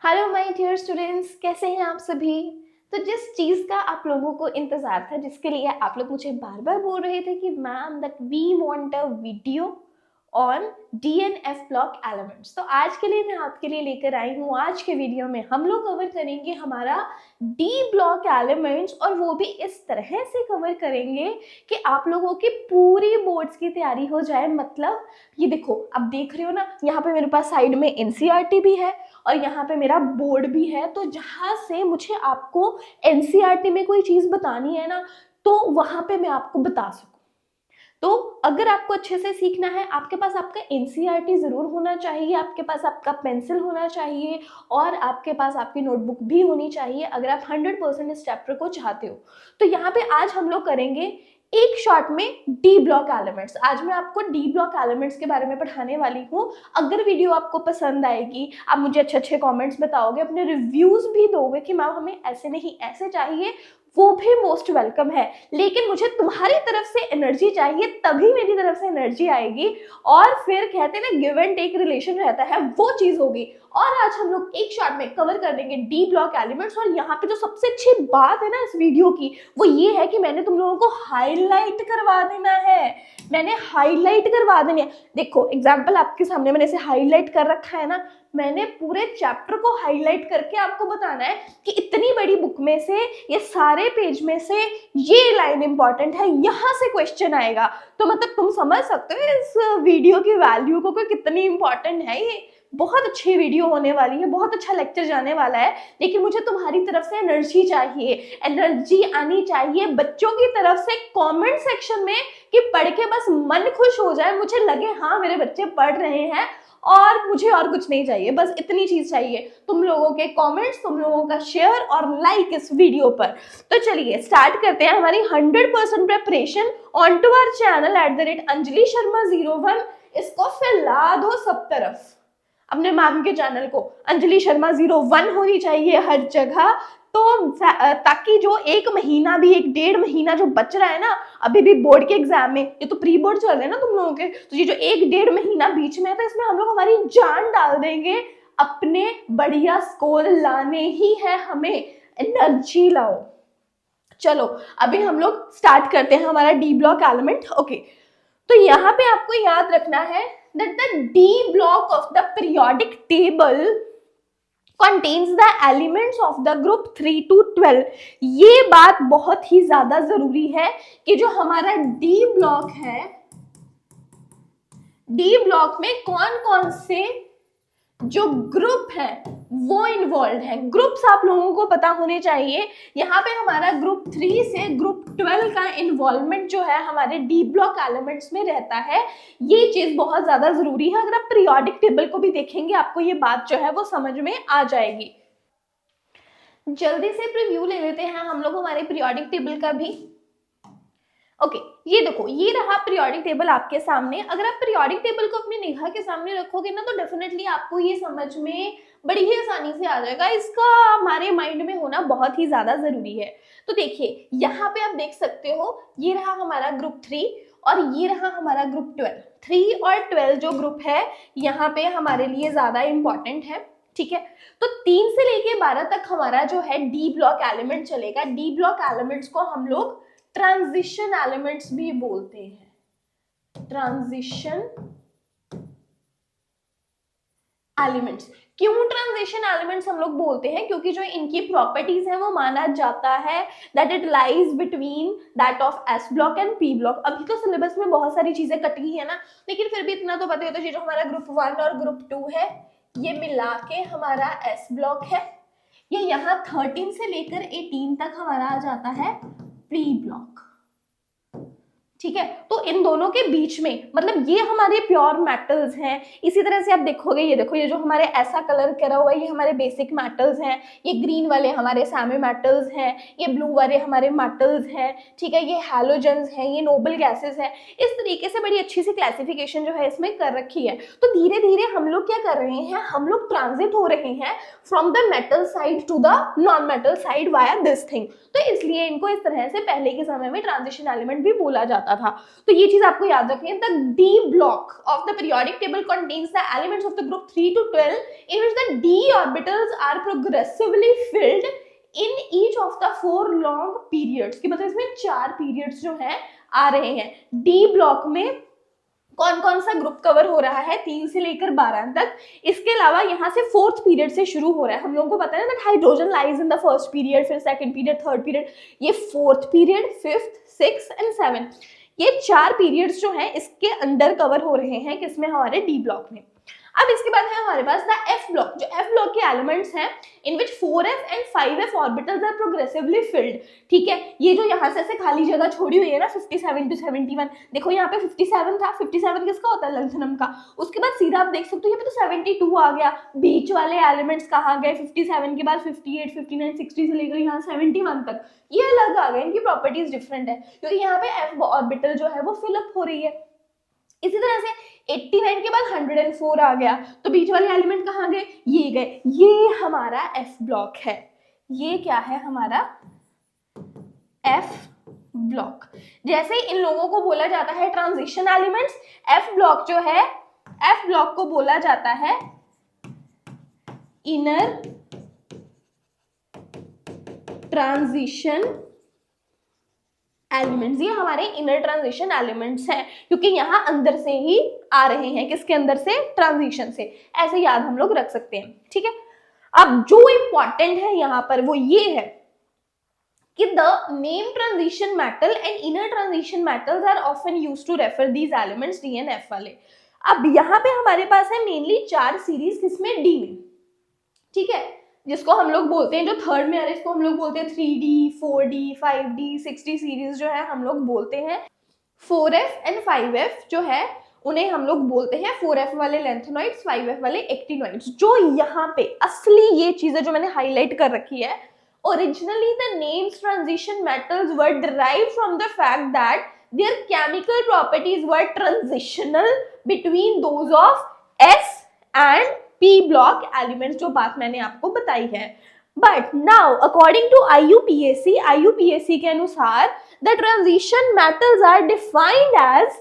Hello my dear students, कैसे हैं आप सभी। तो जिस चीज़ का आप लोगों को इंतज़ार था, जिसके लिए आप लोग मुझे बार बार बोल रहे थे कि ma'am that we want a video on DNF block elements, तो आज के लिए मैं आपके लिए लेकर आई हूँ। आज के वीडियो में हम लोग कवर करेंगे हमारा डी ब्लॉक एलिमेंट्स, और वो भी इस तरह से कवर करेंगे कि आप लोगों की पूरी बोर्ड्स की तैयारी हो जाए। मतलब ये देखो, अब देख रहे हो ना, यहाँ पे मेरे पास साइड में NCERT भी है और यहाँ पे मेरा बोर्ड भी है। तो जहाँ से मुझे आपको NCERT में कोई चीज़ बतानी है ना, तो वहाँ पे मैं आपको बता सकूँ। तो अगर आपको अच्छे से सीखना है, आपके पास आपका NCERT ज़रूर होना चाहिए, आपके पास आपका पेंसिल होना चाहिए और आपके पास आपकी नोटबुक भी होनी चाहिए अगर आप 100% इस चैप्टर को चाहते हो। तो यहाँ पे आज हम लोग करेंगे एक शॉट में डी ब्लॉक एलिमेंट्स। आज मैं आपको डी ब्लॉक एलिमेंट्स के बारे में पढ़ाने वाली हूँ। अगर वीडियो आपको पसंद आएगी, आप मुझे अच्छे अच्छे कमेंट्स बताओगे, अपने रिव्यूज भी दोगे कि मैम हमें ऐसे नहीं ऐसे चाहिए, वो भी मोस्ट वेलकम है। लेकिन मुझे तुम्हारी तरफ से एनर्जी चाहिए, तभी मेरी तरफ से एनर्जी आएगी। और फिर कहते हैं ना, गिव एंड टेक रिलेशन रहता है, वो चीज होगी। और आज हम लोग एक शॉट में कवर कर देंगे डी ब्लॉक एलिमेंट्स। और यहाँ पे जो सबसे अच्छी बात है ना इस वीडियो की, वो ये है कि मैंने तुम लोगों को हाईलाइट करवा देना है। मैंने हाईलाइट करवा देनी है। देखो एग्जाम्पल आपके सामने मैंने इसे हाईलाइट कर रखा है ना, मैंने पूरे चैप्टर को हाईलाइट करके आपको बताना है कि इतनी बड़ी बुक में से, ये सारे पेज में से ये लाइन इंपॉर्टेंट है, यहाँ से क्वेश्चन आएगा। तो मतलब तुम समझ सकते हो इस वीडियो की वैल्यू को कितनी इंपॉर्टेंट है। ये बहुत अच्छी वीडियो होने वाली है, बहुत अच्छा लेक्चर जाने वाला है। लेकिन मुझे तुम्हारी तरफ से एनर्जी चाहिए, एनर्जी आनी चाहिए बच्चों की तरफ से कमेंट सेक्शन में, कि पढ़ के बस मन खुश हो जाए, मुझे लगे हाँ मेरे बच्चे पढ़ रहे हैं और मुझे और कुछ नहीं चाहिए, बस इतनी चीज चाहिए। तुम लोगों के कमेंट्स, तुम लोगों का शेयर और लाइक इस वीडियो पर। तो चलिए स्टार्ट करते हैं हमारी 100% preparation on to our channel @Anjali Sharma 01। इसको फैला दो सब तरफ, अपने मैम के चैनल को। अंजलि शर्मा 01 होनी चाहिए हर जगह। तो ताकि जो एक महीना भी, 1-1.5 महीना जो बच रहा है ना, अभी भी बोर्ड के एग्जाम में, ये तो प्री बोर्ड चल रहे हैं ना तुम लोगों के, तो ये जो 1-1.5 महीना बीच में है, तो इसमें हम लोग हमारी जान डाल देंगे। अपने बढ़िया स्कोर लाने ही है हमें, एनर्जी लाओ। चलो अभी हम लोग स्टार्ट करते हैं हमारा डी ब्लॉक एलिमेंट। ओके, तो यहाँ पे आपको याद रखना है that the D block of the periodic table contains the elements of the group 3 to 12। ये बात बहुत ही ज्यादा जरूरी है कि जो हमारा D ब्लॉक है, D ब्लॉक में कौन कौन से जो ग्रुप है वो इन्वॉल्व है। ग्रुप्स आप लोगों को पता होने चाहिए। यहाँ पे हमारा ग्रुप 3 से ग्रुप 12 का इन्वॉल्वमेंट जो है हमारे डी ब्लॉक एलिमेंट्स में रहता है। ये चीज बहुत ज्यादा जरूरी है। अगर आप पीरियोडिक टेबल को भी देखेंगे, आपको ये बात जो है वो समझ में आ जाएगी। जल्दी से प्रीव्यू ले लेते हैं हम लोग हमारे पीरियोडिक टेबल का भी। ओके, ये देखो, ये रहा पीरियोडिक टेबल आपके सामने। अगर आप पीरियोडिक टेबल को अपनी निगाह के सामने रखोगे ना, तो डेफिनेटली आपको ये समझ में बड़ी ही आसानी से आ जाएगा। इसका हमारे माइंड में होना बहुत ही ज्यादा जरूरी है। तो देखिए यहाँ पे आप देख सकते हो, ये रहा हमारा ग्रुप 3 और ये रहा हमारा ग्रुप 12। 3 और 12 जो ग्रुप है यहाँ पे हमारे लिए ज्यादा इंपॉर्टेंट है। ठीक है, तो 3 से लेके 12 तक हमारा जो है डी ब्लॉक एलिमेंट चलेगा। डी ब्लॉक एलिमेंट्स को हम लोग ट्रांजिशन एलिमेंट्स भी बोलते हैं। ट्रांजिशन एलिमेंट्स, क्यों ट्रांजिशन एलिमेंट्स हम लोग बोलते हैं? क्योंकि जो इनकी प्रॉपर्टीज है वो माना जाता है that it lies between that of S block and P block. अभी तो सिलेबस में बहुत सारी चीजें कटी है ना, लेकिन फिर भी इतना तो पता है, तो ये जो हमारा ग्रुप 1 और ग्रुप 2 है, ये मिला के हमारा एस ब्लॉक है। ये यहाँ 13 से लेकर 18 तक हमारा आ जाता है पी ब्लॉक। ठीक है, तो इन दोनों के बीच में, मतलब ये हमारे प्योर मेटल्स हैं। इसी तरह से आप देखोगे, ये देखो, ये जो हमारे ऐसा कलर करा हुआ है, ये हमारे बेसिक मेटल्स हैं। ये ग्रीन वाले हमारे सेमी मेटल्स हैं, ये ब्लू वाले हमारे मेटल्स हैं। ठीक है, ये हैलोजेंस हैं, ये नोबल गैसेस हैं। इस तरीके से बड़ी अच्छी सी क्लासिफिकेशन जो है इसमें कर रखी है। तो धीरे धीरे हम लोग क्या कर रहे हैं, हम लोग ट्रांजिट हो रहे हैं from the metal side to the non metal side via this thing. तो इसलिए इनको इस तरह से पहले के समय में ट्रांजिशन एलिमेंट भी बोला जाता जाता था। तो ये चीज आपको याद रखनी है। The D block of the periodic table contains the elements of the group 3 to 12 in which the d orbitals are progressively filled in each of the 4 long periods। कि मतलब इसमें 4 periods जो है आ रहे हैं। डी ब्लॉक में कौन कौन सा ग्रुप कवर हो रहा है, 3 से लेकर 12 तक। इसके अलावा यहाँ से 4th पीरियड से शुरू हो रहा है। हम लोगों को पता है ना that hydrogen lies in the first period, फिर 2nd पीरियड, 3rd पीरियड, ये 4th period, 5th, 6th and 7th, ये 4 पीरियड्स जो हैं इसके अंडर कवर हो रहे हैं किसमें, हमारे डी ब्लॉक में। अब इसके बाद है हमारे पास द एफ ब्लॉक। जो एफ ब्लॉक के एलिमेंट्स हैं in which 4f and 5f orbitals are progressively filled. ठीक है, ये जो यहाँ से ऐसे खाली जगह छोड़ी हुई है ना 57 to 71, देखो यहाँ पे 57 था, 57 किसका होता है, लैंथनम का। उसके बाद सीधा आप देख सकते हो यहाँ पे तो 72 आ गया। बीच वाले एलिमेंट्स कहाँ गए, 57 के बाद 58, 59, 60 से लेकर यहाँ 71 तक, ये अलग आ गए। इनकी प्रॉपर्टीज डिफरेंट है क्योंकि यहाँ पे एफ ऑर्बिटल जो है वो फिलअप हो रही है। इसी तरह से 89 के बाद 104 आ गया, तो बीच वाले एलिमेंट कहाँ गए, ये गए। ये हमारा एफ ब्लॉक है। ये क्या है, हमारा एफ ब्लॉक। जैसे इन लोगों को बोला जाता है ट्रांजिशन एलिमेंट्स, एफ ब्लॉक जो है, एफ ब्लॉक को बोला जाता है इनर ट्रांजिशन एलिमेंट्स। ये हमारे इनर ट्रांजिशन एलिमेंट्स हैं क्योंकि यहाँ अंदर से ही आ रहे हैं, किसके अंदर से, ट्रांजिशन से। ऐसे याद हम लोग रख सकते हैं। ठीक है, अब जो इंपॉर्टेंट है यहाँ पर वो ये है कि the name transition metal and inner transition metals are often used to refer these elements, d and f वाले। अब यहाँ पे हमारे पास है मेनली 4 सीरीज, किसमें, डी में। ठीक है, जिसको हम लोग बोलते हैं, जो 3rd में आ रहे हैं इसको हम लोग बोलते हैं 3D, 4D, 5D, 6D series जो है हम लोग बोलते हैं। 4f एंड 5f जो है उन्हें हम लोग बोलते हैं 4f वाले लेंथेनॉइड्स, 5f वाले एक्टिनॉइड्स। जो यहाँ पे असली ये चीजें जो मैंने हाईलाइट कर रखी है, originally the names transition metals were derived from the fact that their chemical properties were transitional between those of s and p block elements, जो बात मैंने आपको बताई है। But now according to IUPAC के अनुसार the transition metals are defined as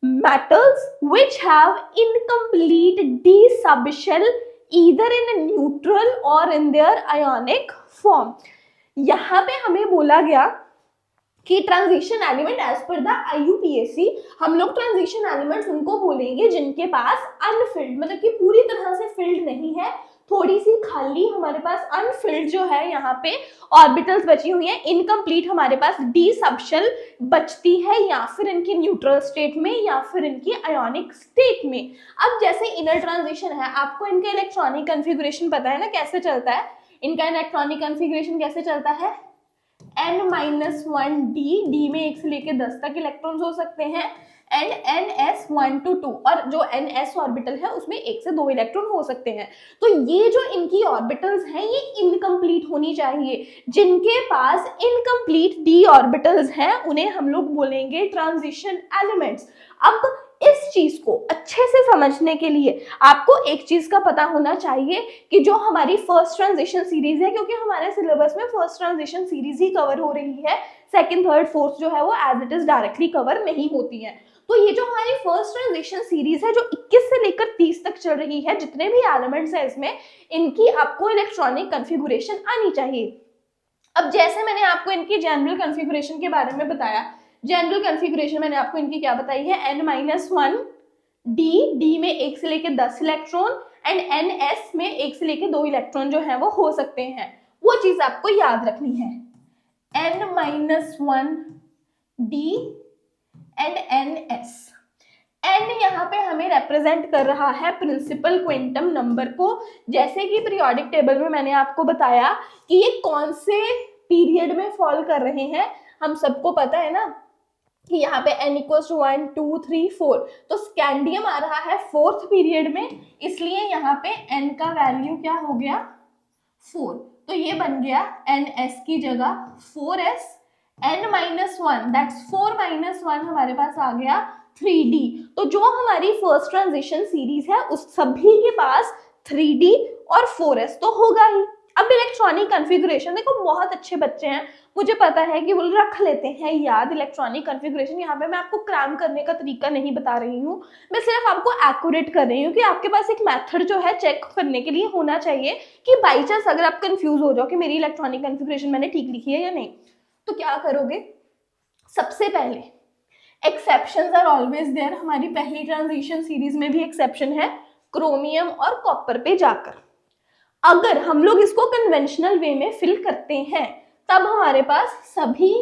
metals which have incomplete d subshell either in a neutral or in their ionic form। यहाँ पे हमें बोला गया कि transition element as per the IUPAC, हम लोग ट्रांजिशन एलिमेंट्स उनको बोलेंगे जिनके पास अनफिल्ड, मतलब कि पूरी तरह से फिल्ड नहीं है, थोड़ी सी खाली हमारे पास अनफिल्ड जो है यहाँ पे ऑर्बिटल्स बची हुई हैं, इनकम्प्लीट हमारे पास डी सबशेल बचती है, या फिर इनकी न्यूट्रल स्टेट में या फिर इनकी आयोनिक स्टेट में। अब जैसे इनर ट्रांजिशन है, आपको इनका इलेक्ट्रॉनिक कन्फिगरेशन पता है ना कैसे चलता है। इनका इलेक्ट्रॉनिक कन्फिगरेशन कैसे चलता है, n-1 डी में 1 से लेकर 10 तक इलेक्ट्रॉन्स हो सकते हैं, एंड ns1 to 2, और जो ns ऑर्बिटल है उसमें 1 से 2 इलेक्ट्रॉन हो सकते हैं। तो ये जो इनकी ऑर्बिटल्स हैं ये इनकम्प्लीट होनी चाहिए। जिनके पास इनकम्प्लीट डी ऑर्बिटल्स हैं उन्हें हम लोग बोलेंगे ट्रांजिशन एलिमेंट्स। अब इस चीज को अच्छे से समझने के लिए आपको एक चीज का पता होना चाहिए कि जो हमारी फर्स्ट ट्रांजिशन सीरीज है, क्योंकि हमारे सिलेबस में फर्स्ट ट्रांजिशन सीरीज ही कवर हो रही है, 2nd, 3rd, 4th जो है वो as it is directly cover नहीं होती है। तो ये जो हमारी फर्स्ट ट्रांजिशन सीरीज है जो 21 से लेकर 30 तक चल रही है, जितने भी एलिमेंट्स है इसमें, इनकी आपको इलेक्ट्रॉनिक कन्फिगुरेशन आनी चाहिए। अब जैसे मैंने आपको इनकी जनरल कन्फिगुरेशन के बारे में बताया, जनरल कन्फिगरेशन मैंने आपको इनकी क्या बताई है, n-1 डी में 1 से लेकर 10 इलेक्ट्रॉन, एंड ns में 1 से लेकर 2 इलेक्ट्रॉन जो है वो हो सकते हैं। वो चीज आपको याद रखनी है, n-1 D and ns। n यहाँ पे हमें रिप्रेजेंट कर रहा है प्रिंसिपल क्वांटम नंबर को। जैसे कि पीरियोडिक टेबल में मैंने आपको बताया कि ये कौन से पीरियड में फॉल कर रहे हैं, हम सबको पता है ना कि यहाँ पे n = 1, 2, 3, 4, तो स्कैंडियम आ रहा है 4th पीरियड में, इसलिए यहाँ पे n का वैल्यू क्या हो गया, 4। तो ये बन गया ns की जगह 4s, n-1 दैट्स 4 - 1 हमारे पास आ गया 3d। तो जो हमारी फर्स्ट ट्रांजिशन सीरीज है उस सभी के पास 3d और 4s तो होगा ही। अब इलेक्ट्रॉनिक कॉन्फ़िगरेशन, देखो बहुत अच्छे बच्चे हैं, मुझे पता है कि वो रख लेते हैं याद इलेक्ट्रॉनिक कॉन्फ़िगरेशन। यहाँ पे मैं आपको क्रैम करने का तरीका नहीं बता रही हूँ, मैं सिर्फ आपको एक्यूरेट कर रही हूँ कि आपके पास एक मेथड जो है चेक करने के लिए होना चाहिए कि बाई चांस अगर आप कंफ्यूज हो जाओ कि मेरी इलेक्ट्रॉनिक कॉन्फ़िगरेशन मैंने ठीक लिखी है या नहीं, तो क्या करोगे। सबसे पहले एक्सेप्शंस आर ऑलवेज देयर, हमारी पहली ट्रांजिशन सीरीज में भी एक्सेप्शन है क्रोमियम और कॉपर पे जाकर। अगर हम लोग इसको कन्वेंशनल वे में फिल करते हैं तब हमारे पास सभी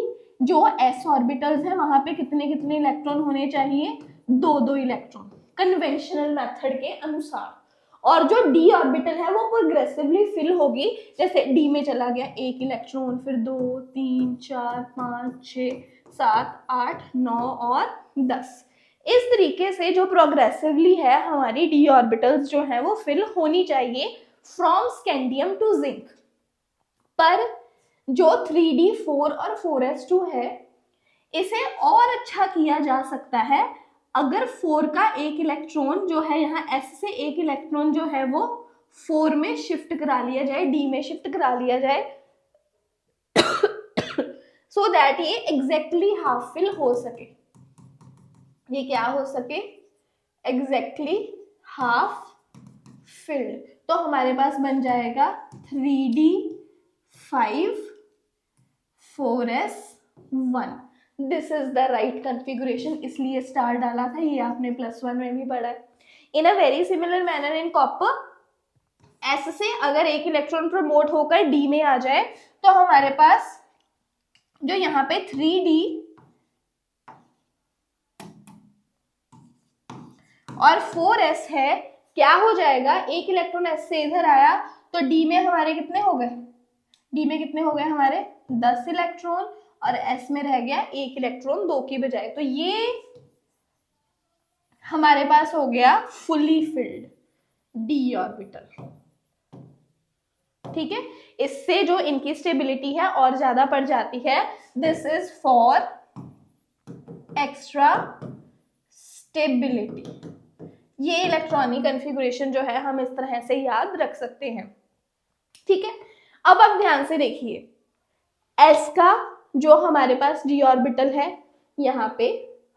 जो s ऑर्बिटल्स हैं वहां पे कितने कितने इलेक्ट्रॉन होने चाहिए, 2 इलेक्ट्रॉन कन्वेंशनल मेथड के अनुसार। और जो d ऑर्बिटल है वो प्रोग्रेसिवली फिल होगी, जैसे d में चला गया 1 इलेक्ट्रॉन, फिर 2 3 4 5 6 7 8 9 और 10। इस तरीके से जो प्रोग्रेसिवली है हमारी d ऑर्बिटल्स जो है वो फिल होनी चाहिए फ्रॉम स्कैंडियम टू जिंक। पर जो 3d4 और 4s2 है इसे और अच्छा किया जा सकता है अगर 4 का एक इलेक्ट्रॉन जो है यहाँ s से एक इलेक्ट्रॉन जो है वो 4 में शिफ्ट करा लिया जाए, d में शिफ्ट करा लिया जाए सो दैट ये एग्जैक्टली हाफ फिल हो सके। ये क्या हो सके, एग्जैक्टली हाफ फिल्ड। तो हमारे पास बन जाएगा 3d5 4s1। This is the right configuration, इसलिए स्टार डाला था, ये आपने +1 में भी पढ़ा है। In a very similar manner in copper, s से अगर एक इलेक्ट्रॉन प्रमोट होकर d में आ जाए तो हमारे पास जो यहाँ पे 3d और 4s है, क्या हो जाएगा, एक इलेक्ट्रॉन s से इधर आया तो d में हमारे कितने हो गए, d में कितने हो गए हमारे 10 इलेक्ट्रॉन, और s में रह गया एक इलेक्ट्रॉन 2 की बजाय। तो ये हमारे पास हो गया फुली फिल्ड d ऑर्बिटल। ठीक है, इससे जो इनकी स्टेबिलिटी है और ज्यादा बढ़ जाती है। This is for extra stability. ये इलेक्ट्रॉनिक कॉन्फ़िगरेशन जो है हम इस तरह से याद रख सकते हैं। ठीक है, अब आप ध्यान से देखिए, s का जो हमारे पास d ऑर्बिटल है यहाँ पे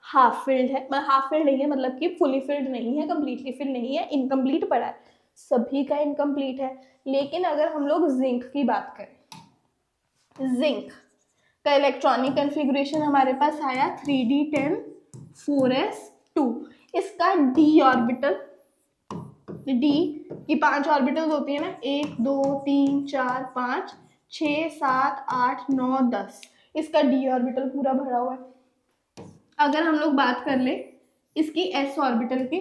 हाफ फिल्ड है, हाफ फिल्ड नहीं है मतलब कि फुली फिल्ड नहीं है, कंप्लीटली फिल्ड नहीं है, इनकम्प्लीट पड़ा है, सभी का इनकम्प्लीट है। लेकिन अगर हम लोग जिंक की बात करें, जिंक का इलेक्ट्रॉनिक कॉन्फ़िगरेशन हमारे पास आया 3d10 4s2। इसका d ऑर्बिटल, d की 5 ऑर्बिटल्स होती है ना, 1 2 3 4 5 6 7 8 9 10, इसका d ऑर्बिटल पूरा भरा हुआ है। अगर हम लोग बात कर ले इसकी s ऑर्बिटल की,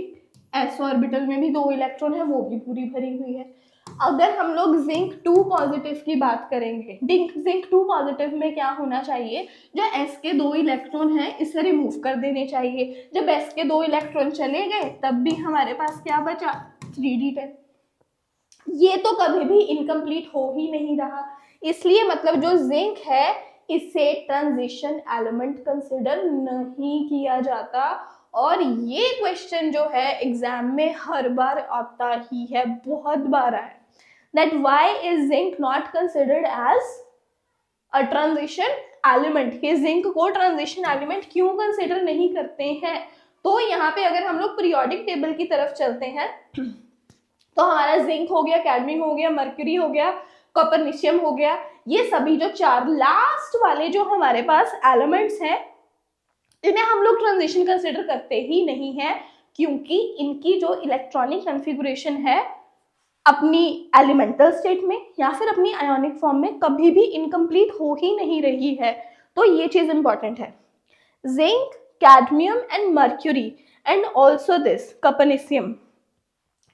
s ऑर्बिटल में भी 2 इलेक्ट्रॉन है, वो भी पूरी भरी हुई है। अगर हम लोग जिंक 2 पॉजिटिव की बात करेंगे, जिंक 2 पॉजिटिव में क्या होना चाहिए, जो s के 2 इलेक्ट्रॉन हैं इसे रिमूव कर देने चाहिए। जब s के 2 इलेक्ट्रॉन चले गए तब भी हमारे पास क्या बचा, 3d10। ये तो कभी भी इनकम्प्लीट हो ही नहीं रहा, इसलिए मतलब जो जिंक है इसे ट्रांजिशन एलिमेंट कंसिडर नहीं किया जाता। और ये क्वेश्चन जो है एग्जाम में हर बार आता ही है, बहुत बार आया, that why is zinc not considered as a transition element, कि जिंक को ट्रांजिशन एलिमेंट क्यों कंसिडर नहीं करते हैं। तो यहाँ पे अगर हम लोग पीरियोडिक टेबल की तरफ चलते हैं तो हमारा जिंक हो गया, कैडमियम हो गया, मर्क्यूरी हो गया, कॉपरनिशियम हो गया, ये सभी जो 4 लास्ट वाले जो हमारे पास एलिमेंट्स हैं इन्हें हम लोग ट्रांजिशन कंसिडर करते ही नहीं है, क्योंकि इनकी जो इलेक्ट्रॉनिक कॉन्फ़िगरेशन है अपनी एलिमेंटल स्टेट में या फिर अपनी आयोनिक फॉर्म में कभी भी इनकम्प्लीट हो ही नहीं रही है। तो ये चीज इंपॉर्टेंट है। Zinc, cadmium and mercury and also this copernicium,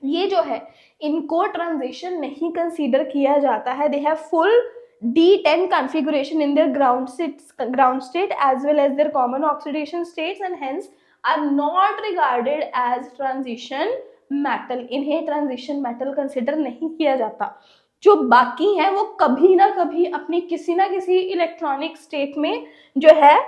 ये जो है इनको ट्रांजिशन नहीं कंसीडर किया जाता है। They have full D10 configuration in their ground state as well as their common oxidation states and hence are not regarded as transition metal। इन्हें transition metal consider नहीं किया जाता। जो बाकी हैं वो कभी ना कभी अपनी किसी ना किसी इलेक्ट्रॉनिक स्टेट में जो है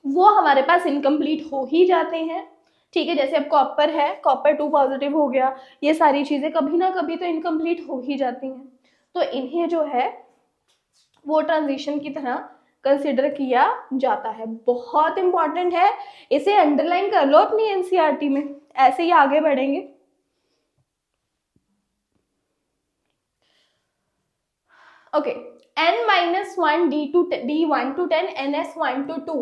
वो हमारे पास इनकम्प्लीट हो ही जाते हैं। ठीक है, जैसे अब कॉपर है, कॉपर 2 पॉजिटिव हो गया, ये सारी चीजें कभी ना कभी तो इनकम्प्लीट हो ही जाती हैं। तो इन्हें जो है वो ट्रांजिशन की तरह कंसिडर किया जाता है। बहुत इंपॉर्टेंट है, इसे अंडरलाइन कर लो अपनी एनसीईआरटी में, ऐसे ही आगे बढ़ेंगे। Okay, n-1 d1 to 10 ns1 to 2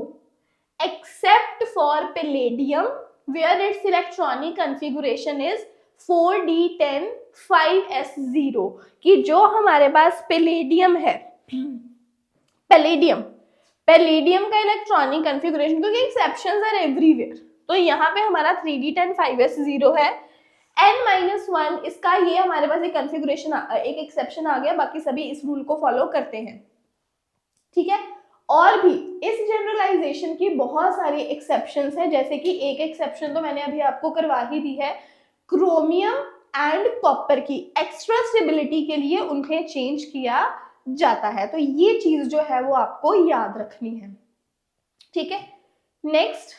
except for palladium where its electronic configuration is 4d10 5s0, कि जो हमारे पास पैलेडियम है, पैलेडियम का इलेक्ट्रॉनिक कन्फिगुरेशन, क्योंकि एक्सेप्शंस आर एवरीवेयर, तो यहाँ पे हमारा 3d10 5s0 है। n-1 इसका ये हमारे पास एक कन्फिगुरेशन, एक एक्सेप्शन आ गया, बाकी सभी इस रूल को फॉलो करते हैं, ठीक है। और भी इस जनरलाइजेशन की बहुत सारी एक्सेप्शंस है, जैसे कि एक एक्सेप्शन तो मैंने अभी आपको करवा ही दी है, क्रोमियम एंड कॉपर की एक्स्ट्रा स्टेबिलिटी के लिए उन्हें चेंज किया जाता है, तो ये चीज जो है वो आपको याद रखनी है, ठीक है। नेक्स्ट,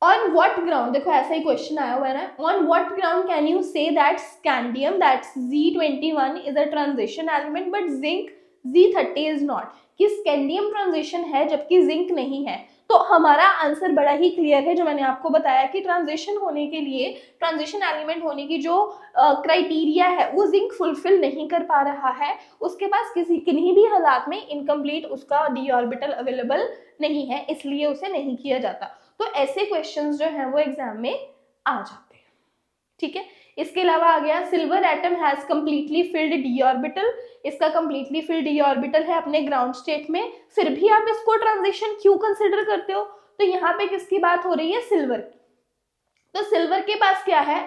ऑन व्हाट ग्राउंड, देखो ऐसा ही क्वेश्चन आया हुआ है ना, on what ground can you say that scandium that's Z21 is a transition element but zinc Z30 is not, कि स्कैंडियम ट्रांजिशन है जबकि जिंक नहीं है। तो हमारा आंसर बड़ा ही क्लियर है, जो मैंने आपको बताया कि ट्रांजिशन होने के लिए, ट्रांजिशन एलिमेंट होने की जो क्राइटेरिया है वो जिंक फुलफिल नहीं कर पा रहा है, उसके पास किन्हीं भी हालात में इनकम्प्लीट उसका डी ऑर्बिटल अवेलेबल नहीं है, इसलिए उसे नहीं किया जाता। तो ऐसे क्वेश्चंस जो हैं वो एग्जाम में आ जाते हैं, ठीक है। इसके अलावा आ गया silver atom has completely filled D orbital, इसका कंप्लीटली फिल्ड डी ऑर्बिटल है अपने ग्राउंड स्टेट में, फिर भी आप इसको ट्रांजिशन क्यों कंसिडर करते हो? तो यहाँ पे किसकी बात हो रही है? सिल्वर की। तो सिल्वर के पास क्या है?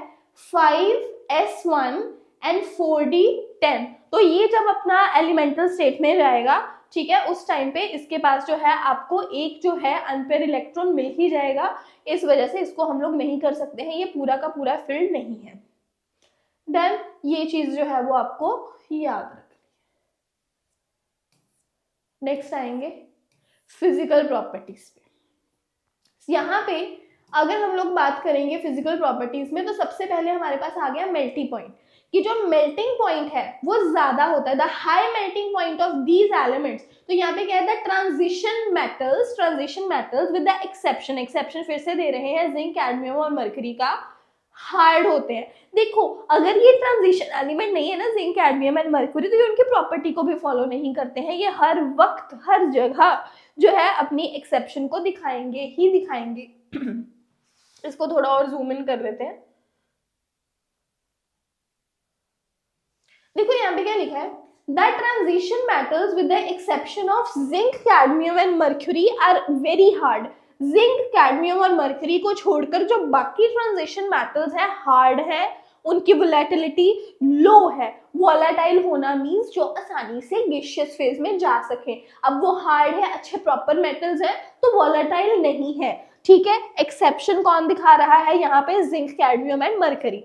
5s1 एंड 4d10, तो ये जब अपना एलिमेंटल स्टेट में जाएगा, ठीक है, उस टाइम पे इसके पास जो है आपको एक जो है अनपेयर इलेक्ट्रॉन मिल ही जाएगा, इस वजह से इसको हम लोग नहीं कर सकते हैं, ये पूरा का पूरा फील्ड नहीं है। देन ये चीज जो है वो आपको याद रखनी है। नेक्स्ट आएंगे फिजिकल प्रॉपर्टीज पे। यहाँ पे अगर हम लोग बात करेंगे फिजिकल प्रॉपर्टीज में, तो सबसे पहले हमारे पास आ गया मेल्टिंग पॉइंट, कि जो मेल्टिंग पॉइंट है वो ज्यादा होता है, the high melting point of these elements. तो यहाँ पे क्या है? The transition metals with the exception फिर से दे रहे हैं, जिंक, कैडमियम और मरकरी का हार्ड होते हैं। देखो अगर ये ट्रांजिशन एलिमेंट नहीं है ना, जिंक, कैडमियम एंड मरकरी, तो ये उनकी प्रॉपर्टी को भी फॉलो नहीं करते हैं, ये हर वक्त हर जगह जो है अपनी एक्सेप्शन को दिखाएंगे ही दिखाएंगे। इसको थोड़ा और जूम इन कर लेते हैं। देखो यहाँ पे क्या लिखा है? The transition metals with the exception of zinc, cadmium and mercury are very hard. Zinc, cadmium और मर्क्यूरी को छोड़कर जो बाकी ट्रांजिशन मेटल्स है हार्ड है, उनकी वोलेटिलिटी लो है। वोलेटाइल होना मींस जो आसानी से गैसियस फेज में जा सके। अब वो हार्ड है, अच्छे प्रॉपर मेटल्स है, तो वोलेटाइल नहीं है, ठीक है। एक्सेप्शन कौन दिखा रहा है यहाँ पे? Zinc, cadmium and mercury.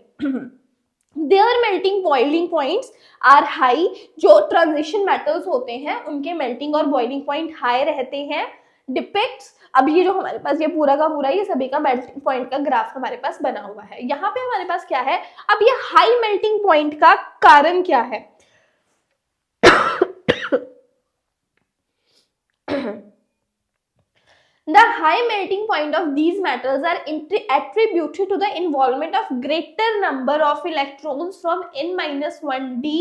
Their melting boiling points are high। जो ट्रांजिशन मेटल्स होते हैं उनके मेल्टिंग और बॉइलिंग पॉइंट हाई रहते हैं। डिपिक्ट्स, अब ये जो हमारे पास ये पूरा का पूरा ये सभी का मेल्टिंग पॉइंट का ग्राफ हमारे पास बना हुआ है। यहाँ पे हमारे पास क्या है? अब ये हाई मेल्टिंग पॉइंट का कारण क्या है? The high melting point of these metals are attributed to the involvement of greater number of electrons from n-1d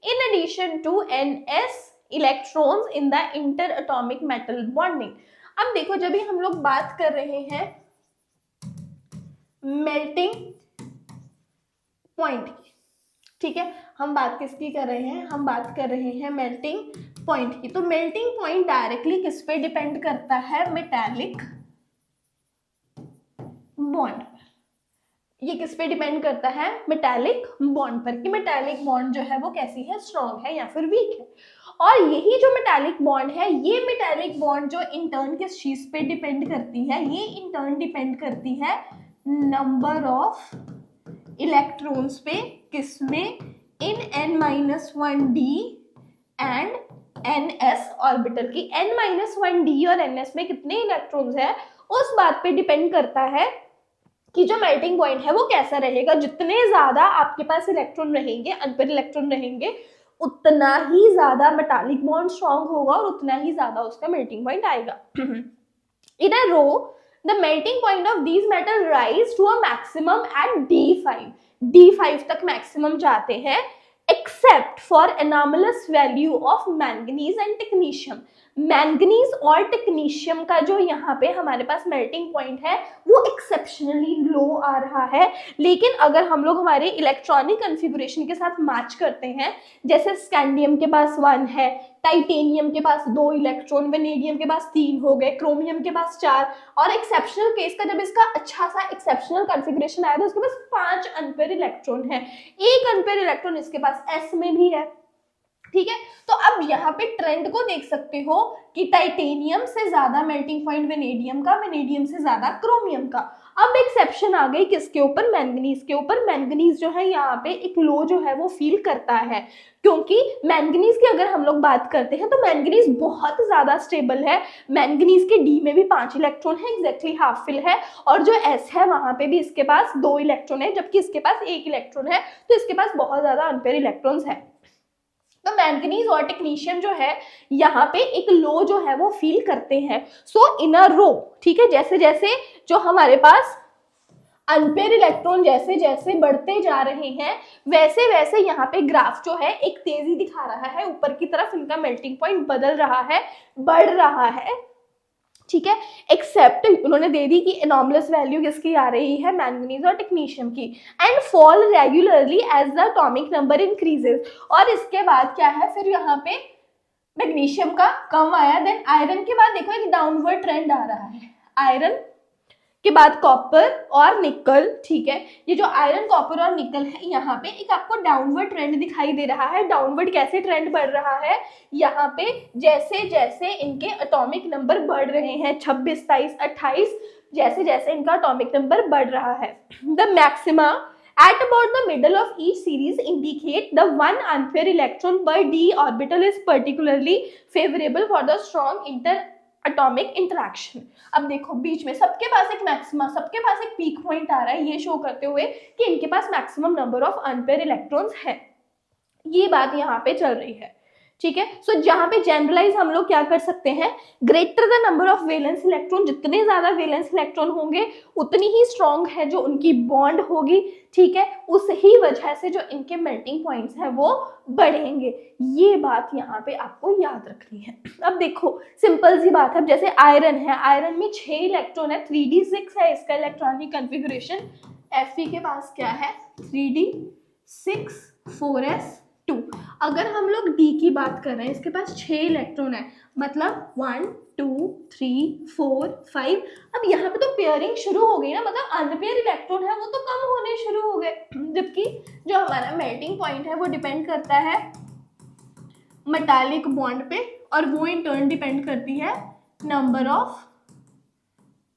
in addition to ns electrons in the interatomic metal bonding। अब देखो जब भी हम लोग बात कर रहे हैं मेल्टिंग पॉइंट की, ठीक है, हम बात किसकी कर रहे हैं? हम बात कर रहे हैं मेल्टिंग पॉइंट की। तो मेल्टिंग पॉइंट डायरेक्टली किस पे डिपेंड करता है? Metallic bond. ये किस पे डिपेंड करता है? मेटालिक बॉन्ड पर, कि मेटालिक बॉन्ड जो है वो कैसी है? स्ट्रॉन्ग है या फिर वीक है। और यही जो मेटालिक बॉन्ड है, ये मेटालिक बॉन्ड जो इंटर्न किस चीज पे डिपेंड करती है? ये इंटर्न डिपेंड करती है नंबर ऑफ इलेक्ट्रॉन्स पे, किसमें? इन n-1d एंड ns ऑर्बिटल की। n-1d और ns में कितने इलेक्ट्रॉन्स है उस बात पे डिपेंड करता है कि जो मेल्टिंग पॉइंट है वो कैसा रहेगा। जितने ज्यादा आपके पास इलेक्ट्रॉन रहेंगे, अनपेयर इलेक्ट्रॉन रहेंगे, उतना ही ज्यादा मेटालिक बॉन्ड स्ट्रांग होगा और उतना ही ज्यादा उसका मेल्टिंग पॉइंट आएगा। In a row the melting point of these metal rise to a maximum at D5। D5 तक मैक्सिमम जाते हैं, except for anomalous value of manganese and technetium. Manganese और टेक्नीशियम का जो यहाँ पे हमारे पास मेल्टिंग पॉइंट है वो एक्सेप्शनली लो आ रहा है। लेकिन अगर हम लोग हमारे इलेक्ट्रॉनिक कॉन्फ़िगरेशन के साथ मैच करते हैं, जैसे स्कैंडियम के पास 1 है, टाइटेनियम के पास 2 इलेक्ट्रॉन, वेनेडियम के पास 3 हो गए, क्रोमियम के पास 4, और एक्सेप्शनल केस का जब इसका अच्छा सा एक्सेप्शनल कॉन्फ़िगरेशन आया तो उसके पास 5 अनपेयर इलेक्ट्रॉन है। एक अनपेयर इलेक्ट्रॉन इसके पास s में भी है। ठीक है, तो अब यहाँ पे ट्रेंड को देख सकते हो कि टाइटेनियम से ज्यादा मेल्टिंग पॉइंट वेनेडियम का, वेनेडियम से ज्यादा क्रोमियम का। अब एक्सेप्शन आ गई किसके ऊपर? मैंगनीज के ऊपर। मैंगनीज जो है यहाँ पे एक लो जो है वो फील करता है, क्योंकि मैंगनीज की अगर हम लोग बात करते हैं तो मैंगनीज बहुत ज्यादा स्टेबल है। मैंगनीज के डी में भी 5 इलेक्ट्रॉन है, एग्जैक्टली हाफ फिल है, और जो एस है वहां पे भी इसके पास 2 इलेक्ट्रॉन है, जबकि इसके पास 1 इलेक्ट्रॉन है, तो इसके पास बहुत ज्यादा अनपेयर इलेक्ट्रॉन्स है। तो मैंगनीज और टेक्नीशियम जो है यहाँ पे एक लो जो है वो फील करते हैं। सो इन अ रो, ठीक है, जैसे जैसे जो हमारे पास अनपेयर इलेक्ट्रॉन जैसे जैसे बढ़ते जा रहे हैं, वैसे वैसे यहाँ पे ग्राफ जो है एक तेजी दिखा रहा है, ऊपर की तरफ इनका मेल्टिंग पॉइंट बदल रहा है, बढ़ रहा है। ठीक है, एक्सेप्ट उन्होंने दे दी कि एनॉमलस वैल्यू किसकी आ रही है? मैंगनीज और टेक्नीशियम की, and fall regularly as the atomic number increases. और इसके बाद क्या है फिर यहाँ पे मैग्नीशियम का कम आया, देन आयरन के बाद देखो एक डाउनवर्ड ट्रेंड आ रहा है, आयरन के बाद कॉपर और निकल। ठीक है, ये जो आयरन, कॉपर और निकल है, यहाँ पे एक आपको डाउनवर्ड ट्रेंड दिखाई दे रहा है। डाउनवर्ड कैसे ट्रेंड बढ़ रहा है? यहाँ पे जैसे जैसे इनके एटॉमिक नंबर बढ़ रहे हैं, 26, 27, 28, जैसे जैसे इनका एटॉमिक नंबर बढ़ रहा है। The maxima at about the middle of each series indicate the one unpaired electron per d orbital is particularly favorable for the strong atomic interaction. अब देखो बीच में सबके पास एक मैक्सिमा, सबके पास एक पीक पॉइंट आ रहा है, ये शो करते हुए कि इनके पास maximum number of unpair electrons है। ये बात यहाँ पे चल रही है। ठीक है, सो जहां पे जनरलाइज हम लोग क्या कर सकते हैं? Greater the number of valence electron, जितने ज्यादा वैलेंस इलेक्ट्रॉन होंगे उतनी ही स्ट्रॉन्ग है जो उनकी बॉन्ड होगी। ठीक है, उस ही वजह से जो इनके मेल्टिंग पॉइंट्स हैं वो बढ़ेंगे। ये बात यहाँ पे आपको याद रखनी है। अब देखो सिंपल सी बात है, जैसे आयरन है, आयरन में 6 इलेक्ट्रॉन है, 3d6 है इसका इलेक्ट्रॉनिक कॉन्फ़िगरेशन। Fe के पास क्या है? 3d6 4s2। अगर हम लोग D की बात कर रहे हैं, इसके पास 6 इलेक्ट्रॉन है, मतलब 1 2 3 4 5। अब यहाँ पे तो पेयरिंग शुरू हो गई ना, मतलब अनपेयर इलेक्ट्रॉन है वो तो कम होने शुरू हो गए, जबकि जो हमारा मेल्टिंग पॉइंट है वो डिपेंड करता है मेटालिक बॉन्ड पे, और वो इन टर्न डिपेंड करती है नंबर ऑफ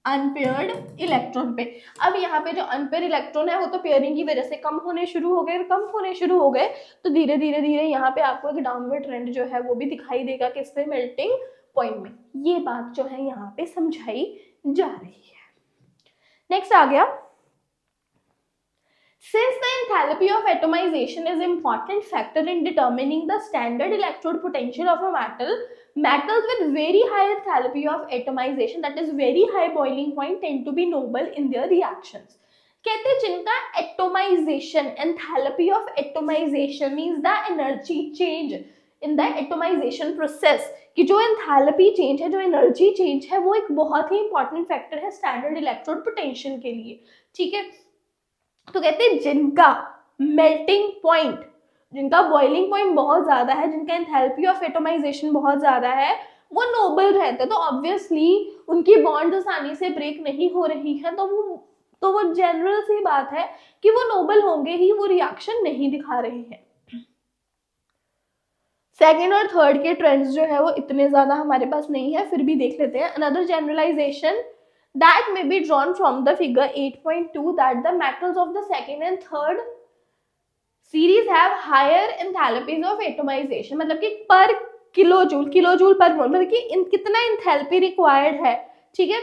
अनपेयर्ड इलेक्ट्रॉन पे। अब यहाँ पे जो अनपेयर इलेक्ट्रॉन है वो तो पेयरिंग की वजह से कम होने शुरू हो गए, तो धीरे धीरे यहाँ पे आपको एक डाउनवर्ड ट्रेंड जो है वो भी दिखाई देगा किसपे? मेल्टिंग पॉइंट में। ये बात जो है यहाँ पे समझाई जा रही है। नेक्स्ट आ गया, since the enthalpy of atomization is important factor in determining the standard electrode potential of a metal, metals with very high enthalpy of atomization, that is very high boiling point, tend to be noble in their reactions. कहते हैं जिनका atomisation, enthalpy of atomization means the energy change in the atomisation process, कि जो enthalpy change है, जो energy change है, वो एक बहुत ही इंपॉर्टेंट फैक्टर है स्टैंडर्ड इलेक्ट्रोड पोटेंशियल के लिए। ठीक है, तो कहते हैं जिनका मेल्टिंग पॉइंट, जिनका बॉइलिंग पॉइंट बहुत ज्यादा है, जिनका एंथैल्पी ऑफ एटोमाइजेशन बहुत ज्यादा है, वो नोबल रहते हैं। तो ऑब्वियसली उनकी बॉन्ड आसानी से ब्रेक नहीं हो रही है, तो वो जनरल सी बात है कि वो नोबल होंगे ही, वो रिएक्शन नहीं दिखा रहे हैं। सेकेंड और थर्ड के ट्रेंड्स जो है वो इतने ज्यादा हमारे पास नहीं है, फिर भी देख लेते हैं। Another generalisation that may be drawn from the figure 8.2 that the metals of the second and third series have higher enthalpies of atomization, मतलब कि पर किलोजूल पर मोल, मतलब कि कितना एंथैल्पी रिक्वायर्ड है। ठीक है,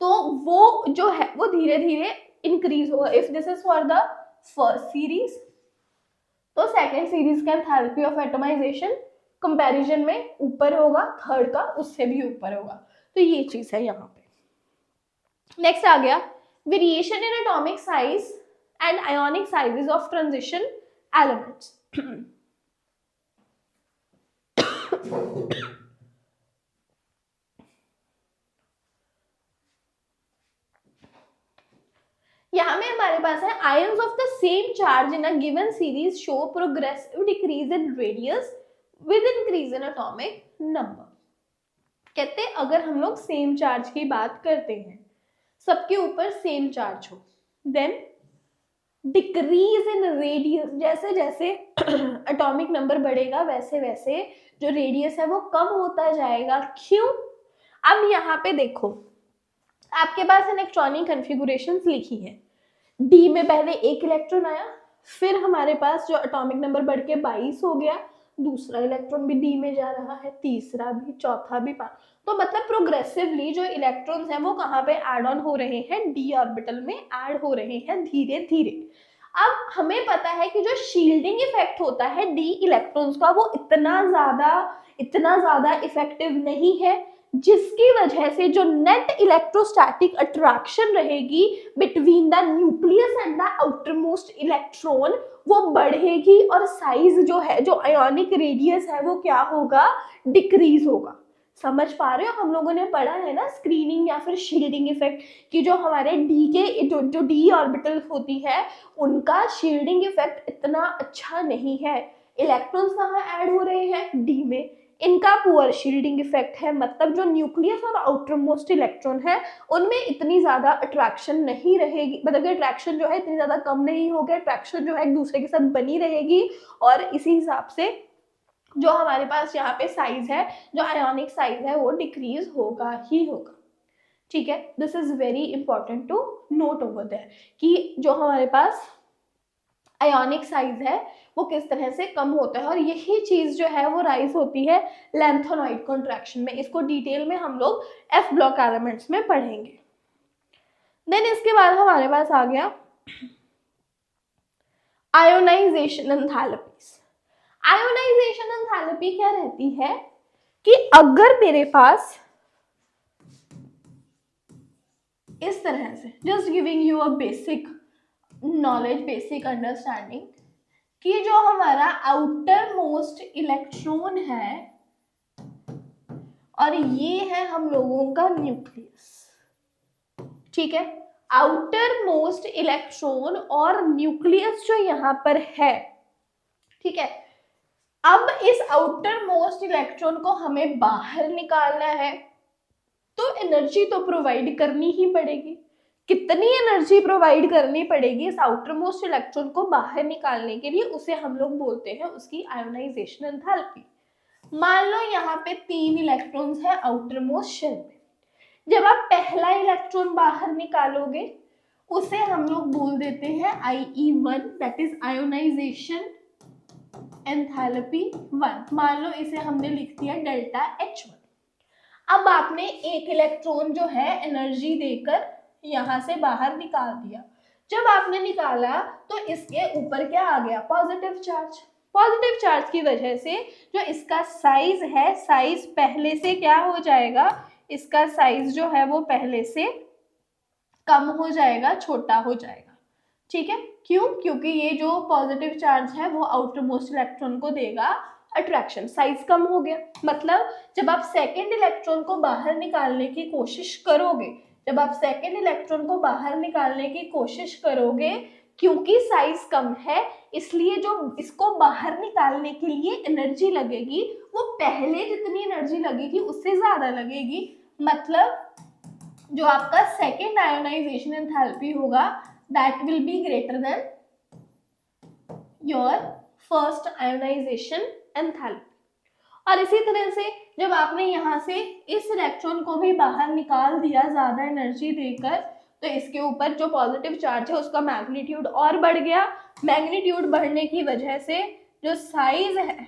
तो वो जो है वो धीरे धीरे इंक्रीज होगा। If this is for the first series, तो सेकेंड सीरीज का एंथैल्पी ऑफ एटमाइजेशन कंपैरिजन में ऊपर होगा, थर्ड का उससे भी ऊपर होगा। तो ये चीज है यहाँ पे। नेक्स्ट आ गया variation in atomic size and ionic sizes of transition elements. यहाँ में हमारे पास है ions of the same charge in a given series show progressive decrease in radius with increase in atomic number. कहते हैं अगर हम लोग सेम चार्ज की बात करते हैं, सबके ऊपर सेम चार्ज हो, देन डिक्रीज इन रेडियस, जैसे जैसे एटॉमिक नंबर बढ़ेगा वैसे वैसे जो रेडियस है वो कम होता जाएगा। क्यों? अब यहाँ पे देखो, आपके पास इलेक्ट्रॉनिक कन्फिगुरेशंस लिखी है, डी में पहले एक इलेक्ट्रॉन आया, फिर हमारे पास जो एटॉमिक नंबर बढ़ के 22 हो गया, दूसरा इलेक्ट्रॉन भी डी में जा रहा है, तीसरा भी, चौथा भी, तो मतलब प्रोग्रेसिवली जो इलेक्ट्रॉन्स हैं वो कहाँ पे ऐड ऑन हो रहे हैं, डी ऑर्बिटल में ऐड हो रहे हैं धीरे धीरे। अब हमें पता है कि जो शील्डिंग इफेक्ट होता है डी इलेक्ट्रॉन्स का वो इतना ज्यादा इफेक्टिव नहीं है, जिसकी वजह से जो नेट इलेक्ट्रोस्टैटिक अट्रैक्शन रहेगी between the nucleus and the outer most electron वो बढ़ेगी, और साइज जो है, जो आयोनिक रेडियस है वो क्या होगा, डिक्रीज होगा। समझ पा रहे हो? हम लोगों ने पढ़ा है ना स्क्रीनिंग या फिर शील्डिंग इफेक्ट कि जो हमारे डी के जो डी ऑर्बिटल होती है उनका शील्डिंग इफेक्ट इतना अच्छा नहीं है। इलेक्ट्रॉन्स कहाँ ऐड हो रहे हैं, डी में, इनका पुअर शील्डिंग इफेक्ट है, मतलब जो न्यूक्लियस और आउटर मोस्ट इलेक्ट्रॉन है उनमें इतनी ज्यादा अट्रैक्शन नहीं रहेगी, मतलब कि अट्रैक्शन जो है इतनी ज्यादा कम नहीं होगी, अट्रैक्शन जो है एक दूसरे के साथ बनी रहेगी, और इसी हिसाब से जो हमारे पास यहाँ पे साइज है, जो आयोनिक साइज है वो डिक्रीज होगा ही होगा। ठीक है, this is very important to note over there कि जो हमारे पास आयोनिक साइज है वो किस तरह से कम होता है, और यही चीज जो है वो राइज होती है लैंथेनॉइड कॉन्ट्रैक्शन में। इसको डिटेल में हम लोग एफ ब्लॉक एलिमेंट्स में पढ़ेंगे। देन इसके बाद हमारे पास आ गया आयोनाइजेशन एंथैल्पीज। आयोनाइजेशन एंथैल्पी क्या रहती है कि अगर मेरे पास इस तरह से, just giving you a basic knowledge, basic understanding, कि जो हमारा आउटर मोस्ट इलेक्ट्रॉन है और ये है हम लोगों का न्यूक्लियस, ठीक है, आउटर मोस्ट इलेक्ट्रॉन और न्यूक्लियस जो यहां पर है, ठीक है। अब इस आउटर मोस्ट इलेक्ट्रॉन को हमें बाहर निकालना है, तो एनर्जी तो प्रोवाइड करनी ही पड़ेगी। कितनी एनर्जी प्रोवाइड करनी पड़ेगी इस आउटर मोस्ट इलेक्ट्रॉन को बाहर निकालने के लिए, उसे हम लोग बोलते हैं उसकी आयोनाइजेशन एंथैल्पी। मान लो यहाँ पे 3 इलेक्ट्रॉन्स है आउटर मोस्ट शेल में, जब आप पहला इलेक्ट्रॉन बाहर निकालोगे उसे हम लोग बोल देते हैं IE1, that is ionisation enthalpy 1। मान लो इसे हमने लिख दिया डेल्टा H1। अब आपने एक इलेक्ट्रॉन जो है एनर्जी देकर यहां से बाहर निकाल दिया। जब आपने निकाला तो इसके ऊपर क्या आ गया, पॉजिटिव चार्ज। पॉजिटिव चार्ज की वजह से जो इसका साइज है, साइज पहले से क्या हो जाएगा, इसका साइज जो है वो पहले से कम हो जाएगा, छोटा हो जाएगा। ठीक है, क्यों? क्योंकि ये जो पॉजिटिव चार्ज है वो आउटर मोस्ट इलेक्ट्रॉन को देगा अट्रैक्शन, साइज कम हो गया। मतलब जब आप सेकेंड इलेक्ट्रॉन को बाहर निकालने की कोशिश करोगे, जब आप सेकेंड इलेक्ट्रॉन को बाहर निकालने की कोशिश करोगे, क्योंकि साइज कम है इसलिए जो इसको बाहर निकालने के लिए एनर्जी लगेगी वो पहले जितनी एनर्जी लगेगी उससे ज्यादा लगेगी। मतलब जो आपका सेकेंड आयोनाइजेशन एंथैल्पी होगा that will be greater than your first ionization enthalpy. और इसी तरह से जब आपने यहाँ से इस इलेक्ट्रॉन को भी बाहर निकाल दिया ज्यादा एनर्जी देकर, तो इसके ऊपर जो पॉजिटिव चार्ज है उसका मैग्नीट्यूड और बढ़ गया। मैग्नीट्यूड बढ़ने की वजह से जो साइज है,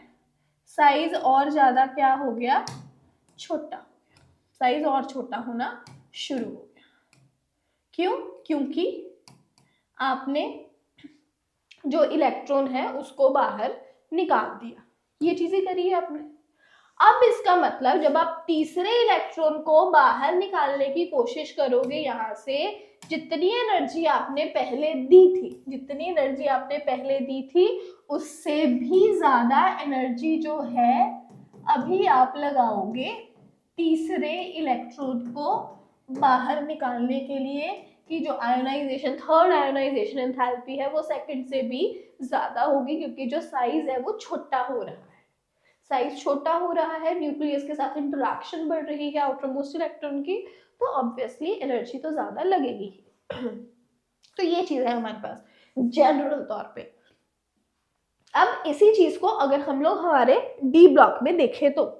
साइज और ज्यादा क्या हो गया, छोटा, साइज और छोटा होना शुरू हो गया। क्यों? क्योंकि आपने जो इलेक्ट्रॉन है उसको बाहर निकाल दिया, ये चीजें करी है आपने। अब इसका मतलब जब आप तीसरे इलेक्ट्रॉन को बाहर निकालने की कोशिश करोगे यहाँ से, जितनी एनर्जी आपने पहले दी थी उससे भी ज्यादा एनर्जी जो है अभी आप लगाओगे तीसरे इलेक्ट्रॉन को बाहर निकालने के लिए, कि जो आयोनाइजेशन, थर्ड आयोनाइजेशन एंथैल्पी है वो सेकंड से भी ज्यादा होगी, क्योंकि जो साइज है वो छोटा हो रहा है। साइज छोटा हो रहा है, न्यूक्लियस के साथ इंटरेक्शन बढ़ रही है आउटर मोस्ट इलेक्ट्रॉन की, तो ऑब्वियसली एनर्जी तो ज्यादा लगेगी। तो ये चीज है हमारे पास जनरल तौर पे। अब इसी चीज को अगर हम लोग हमारे डी ब्लॉक में देखें तो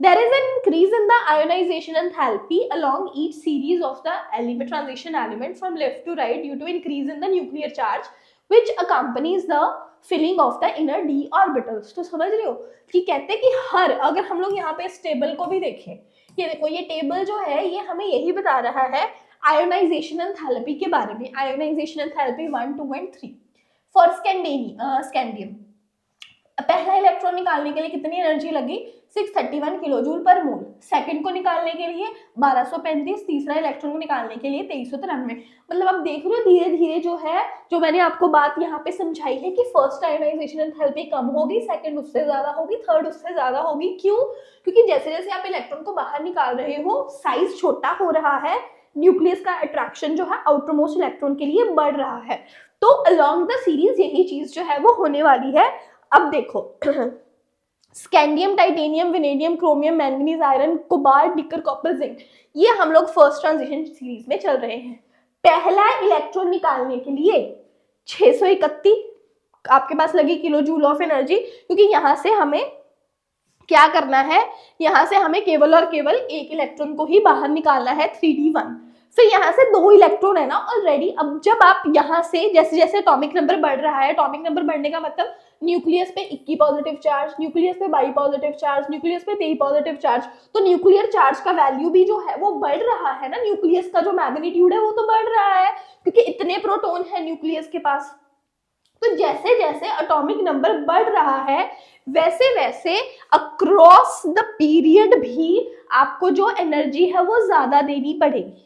there is an increase in the ionization enthalpy along each series of the element transition element from left to right due to increase in the nuclear charge which accompanies the filling of the inner d orbitals। तो समझ रहे हो कि कहते हैं कि हर, अगर हम लोग यहाँ पे इस टेबल को भी देखें, ये देखो ये टेबल जो है ये हमें यही बता रहा है आयोनाइजेशन एंथैल्पी के बारे में। Ionisation enthalpy 1, 2 and 3 for scandium पहला इलेक्ट्रॉन निकालने के लिए कितनी एनर्जी लगी? 631 किलोजूल पर मोल। सेकंड को निकालने के लिए 1235, तीसरा इलेक्ट्रॉन को निकालने के लिए 2393। मतलब आप देख रहे हो धीरे धीरे जो है, जो मैंने आपको बात यहाँ पे समझाई है कि फर्स्ट आयोनाइजेशन एंथैल्पी कम होगी, सेकंड उससे ज्यादा होगी, थर्ड उससे ज्यादा होगी। क्यों? क्योंकि जैसे जैसे आप इलेक्ट्रॉन को बाहर निकाल रहे हो साइज छोटा हो रहा है, न्यूक्लियस का अट्रैक्शन जो है आउटर मोस्ट इलेक्ट्रॉन के लिए बढ़ रहा है। तो अलोंग द सीरीज यही चीज जो है वो होने वाली है। अब देखो scandium, titanium, vanadium, chromium, manganese, iron, cobalt, निकर, कॉपर, जिंक, ये हम लोग फर्स्ट ट्रांजिशन सीरीज में चल रहे हैं। पहला इलेक्ट्रॉन निकालने के लिए 631 आपके पास लगी किलो जूल ऑफ एनर्जी, क्योंकि यहां से हमें क्या करना है, यहां से हमें केवल और केवल एक इलेक्ट्रॉन को ही बाहर निकालना है 3d1। फिर यहाँ से 2 इलेक्ट्रॉन है ना ऑलरेडी। अब जब आप यहाँ से जैसे जैसे एटॉमिक नंबर बढ़ रहा है, एटॉमिक नंबर बढ़ने का मतलब न्यूक्लियस पे 21 पॉजिटिव चार्ज, न्यूक्लियस पे 22 पॉजिटिव चार्ज, न्यूक्लियस पे 23 पॉजिटिव चार्ज, तो न्यूक्लियर चार्ज का वैल्यू भी जो है वो बढ़ रहा है ना, न्यूक्लियस का जो मैग्नीट्यूड है वो तो बढ़ रहा है, क्योंकि इतने प्रोटॉन है न्यूक्लियस के पास। तो जैसे जैसे एटॉमिक नंबर बढ़ रहा है वैसे वैसे अक्रॉस द पीरियड भी आपको जो एनर्जी है वो ज्यादा देनी पड़ेगी।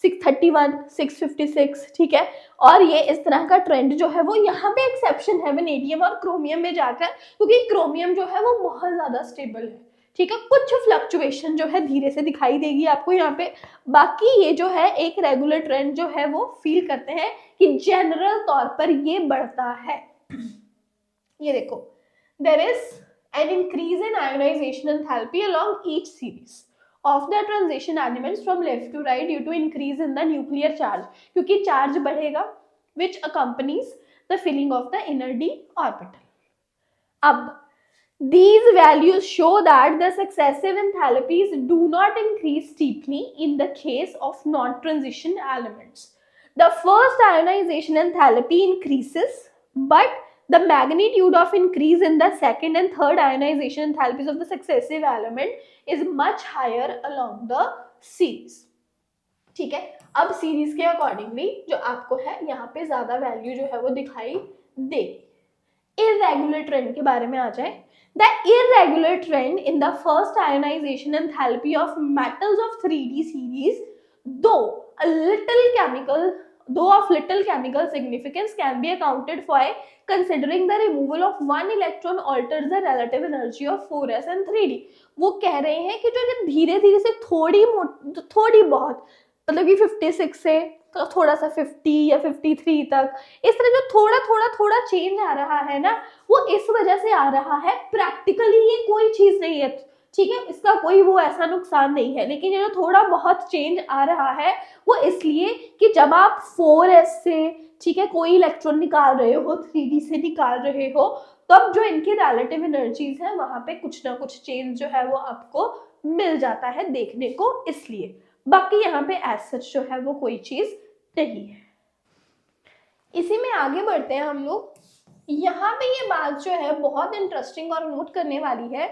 631, 656, ठीक है। और ये इस तरह का ट्रेंड जो है वो यहाँ पे एक्सेप्शन है वेनेडियम और क्रोमियम में जाकर, क्योंकि क्रोमियम जो है वो बहुत ज्यादा स्टेबल है, ठीक है। कुछ फ्लक्चुएशन जो है धीरे से दिखाई देगी आपको यहाँ पे, बाकी ये जो है एक रेगुलर ट्रेंड जो है वो फील करते हैं कि जनरल तौर पर ये बढ़ता है। ये देखो there is an increase in ionization enthalpy along each series of the transition elements from left to right due to increase in the nuclear charge, क्योंकि चार्ज बढ़ेगा which accompanies the filling of the inner d orbital। अब these values show that the successive enthalpies do not increase steeply in the case of non-transition elements। The first ionization enthalpy increases, but the magnitude of increase in the second and third ionization enthalpies of the successive element is much higher along the series। ठीक है। अब series के accordingly जो आपको है यहाँ पे ज्यादा वैल्यू जो है वो दिखाई देगी। इरेगुलर ट्रेंड के बारे में आ जाए। The irregular trend in the first ionization enthalpy of metals of 3d series, though of little chemical significance, can be accounted for considering the removal of one electron alters the relative energy of 4s and 3d। वो कह रहे हैं कि जो धीरे धीरे से थोड़ी बहुत मतलब कि 56 से तो थोड़ा सा 50 या 53 तक, इस तरह जो थोड़ा चेंज आ रहा है ना, वो इस वजह से आ रहा है। प्रैक्टिकली ये कोई चीज नहीं है, ठीक है, इसका कोई वो ऐसा नुकसान नहीं है, लेकिन ये जो थोड़ा बहुत चेंज आ रहा है वो इसलिए कि जब आप 4s से, ठीक है, कोई इलेक्ट्रॉन निकाल रहे हो, 3d से निकाल रहे हो, तब जो इनकी रिलेटिव एनर्जीज है वहां पे कुछ ना कुछ चेंज जो है वो आपको मिल जाता है देखने को, इसलिए। बाकी यहाँ पे एज सच जो है वो कोई चीज नहीं है। इसी में आगे बढ़ते हैं हम लोग। यहाँ पे ये बात जो है बहुत इंटरेस्टिंग और नोट करने वाली है।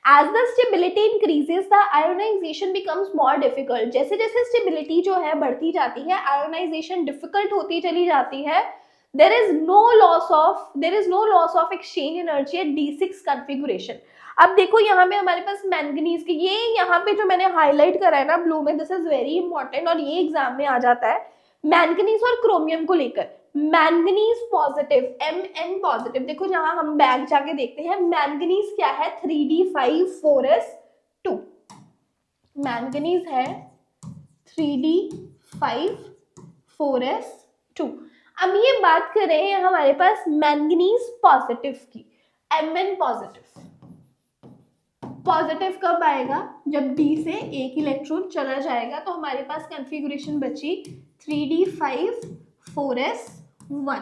As the stability increases, the ionization becomes more difficult. जैसे जैसे stability जो है बढ़ती जाती है, ionization difficult होती चली जाती है. There is no loss of exchange energy at D6 configuration. अब देखो यहाँ पे हमारे पास मैंगनीज के, ये यहाँ पे जो मैंने हाईलाइट करा है ना ब्लू में, दिस इज वेरी इंपॉर्टेंट और ये एग्जाम में आ जाता है. मैंगनीज और क्रोमियम को लेकर, मैंगनीज पॉजिटिव, Mn पॉजिटिव. देखो जहां हम बैक जाके देखते हैं, मैंगनीज क्या है, 3d5 4s2. मैंगनीज है 3d5 4s2. अब ये बात कर रहे हैं हमारे पास मैंगनीज पॉजिटिव की. Mn पॉजिटिव, पॉजिटिव कब आएगा, जब D से एक इलेक्ट्रॉन चला जाएगा. तो हमारे पास कॉन्फ़िगरेशन बची 3d5 4s1.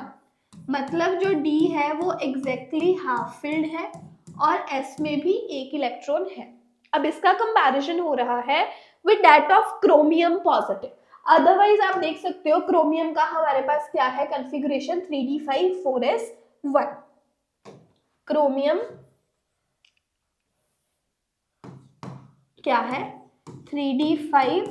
मतलब जो D है वो एग्जैक्टली हाफ फिल्ड है और S में भी एक इलेक्ट्रॉन है. अब इसका कंपैरिजन हो रहा है with that of chromium positive. Otherwise आप देख सकते हो क्रोमियम का हमारे पास क्या है कॉन्फ़िगरेशन, 3d5 4s1. क्रोमियम क्या है, 3d5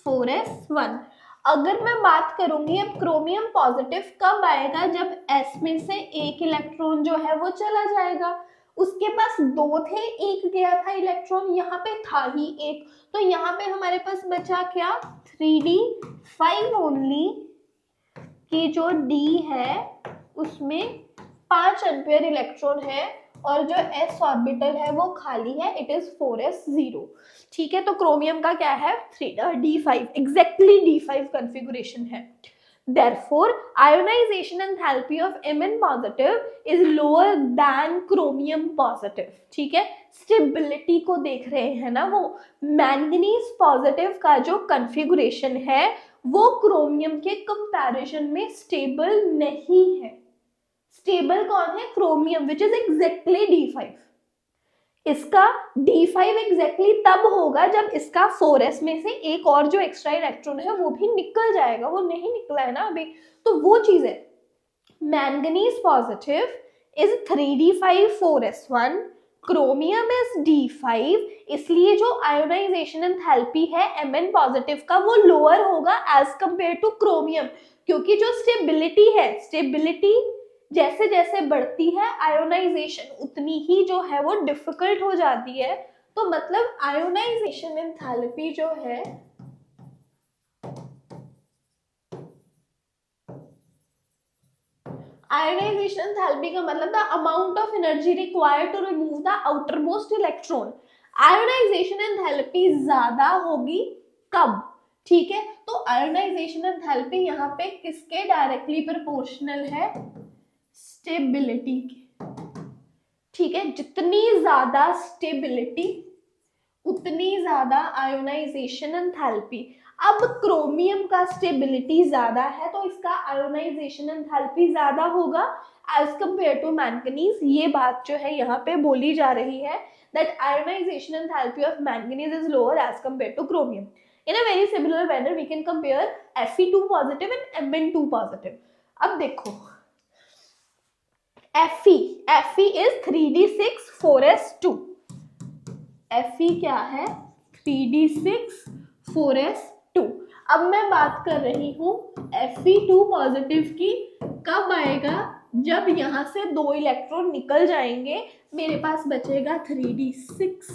4s1. अगर मैं बात करूंगी अब क्रोमियम पॉजिटिव कब आएगा, जब S में से एक इलेक्ट्रॉन जो है वो चला जाएगा. उसके पास दो थे, एक गया था इलेक्ट्रॉन, यहाँ पे था ही एक. तो यहाँ पे हमारे पास बचा क्या, 3d5 ओनली, कि जो D है उसमें 5 एम्पियर इलेक्ट्रॉन है और जो S ऑर्बिटल है वो खाली है, इट इज 4s0. ठीक है, तो क्रोमियम का क्या है, D5, एग्जैक्टली D5 कॉन्फ़िगरेशन है. Therefore, ionization enthalpy of Mn positive is lower than chromium positive. ठीक है, स्टेबिलिटी को देख रहे हैं ना, वो मैंगनीज पॉजिटिव का जो कॉन्फ़िगरेशन है वो क्रोमियम के कंपैरिजन में स्टेबल नहीं है. स्टेबल कौन है, chromium, which is exactly D5. इसका D5 एग्जैक्टली तब होगा जब इसका 4s में से एक और जो एक्स्ट्रा इलेक्ट्रॉन है वो भी निकल जाएगा. वो नहीं निकला है ना अभी, तो वो चीज है. Manganese positive is 3d5 4s1, chromium is D5. इसलिए जो आयोनाइजेशन एंथैल्पी है Mn पॉजिटिव का वो लोअर होगा एज कंपेयर टू क्रोमियम, क्योंकि जो स्टेबिलिटी है, स्टेबिलिटी जैसे जैसे बढ़ती है आयोनाइजेशन उतनी ही जो है वो डिफिकल्ट हो जाती है. तो मतलब आयोनाइजेशन एंथैल्पी जो है आयोनाइजेशन एंथैल्पी का मतलब the amount of energy required to remove the outermost electron. Ionisation enthalpy ज्यादा होगी कब, ठीक है, तो आयोनाइजेशन एंथैल्पी यहाँ पे किसके डायरेक्टली प्रोपोर्शनल है, स्टेबिलिटी के. ठीक है, जितनी ज्यादा स्टेबिलिटी उतनी ज्यादा आयोनाइजेशन एंथैल्पी. अब क्रोमियम का स्टेबिलिटी ज्यादा है तो इसका आयोनाइजेशन एंथैल्पी ज्यादा होगा एज कंपेयर टू मैंगनीज. ये बात जो है यहाँ पे बोली जा रही है that ionization enthalpy of manganese is lower as compared to chromium. In a very similar manner we can compare Fe2 positive and Mn2 positive. अब देखो Fe is 3d6 4s2. Fe क्या है, 3d6 4s2. अब मैं बात कर रही हूँ Fe2 पॉजिटिव की, कब आएगा, जब यहाँ से दो इलेक्ट्रॉन निकल जाएंगे, मेरे पास बचेगा 3d6,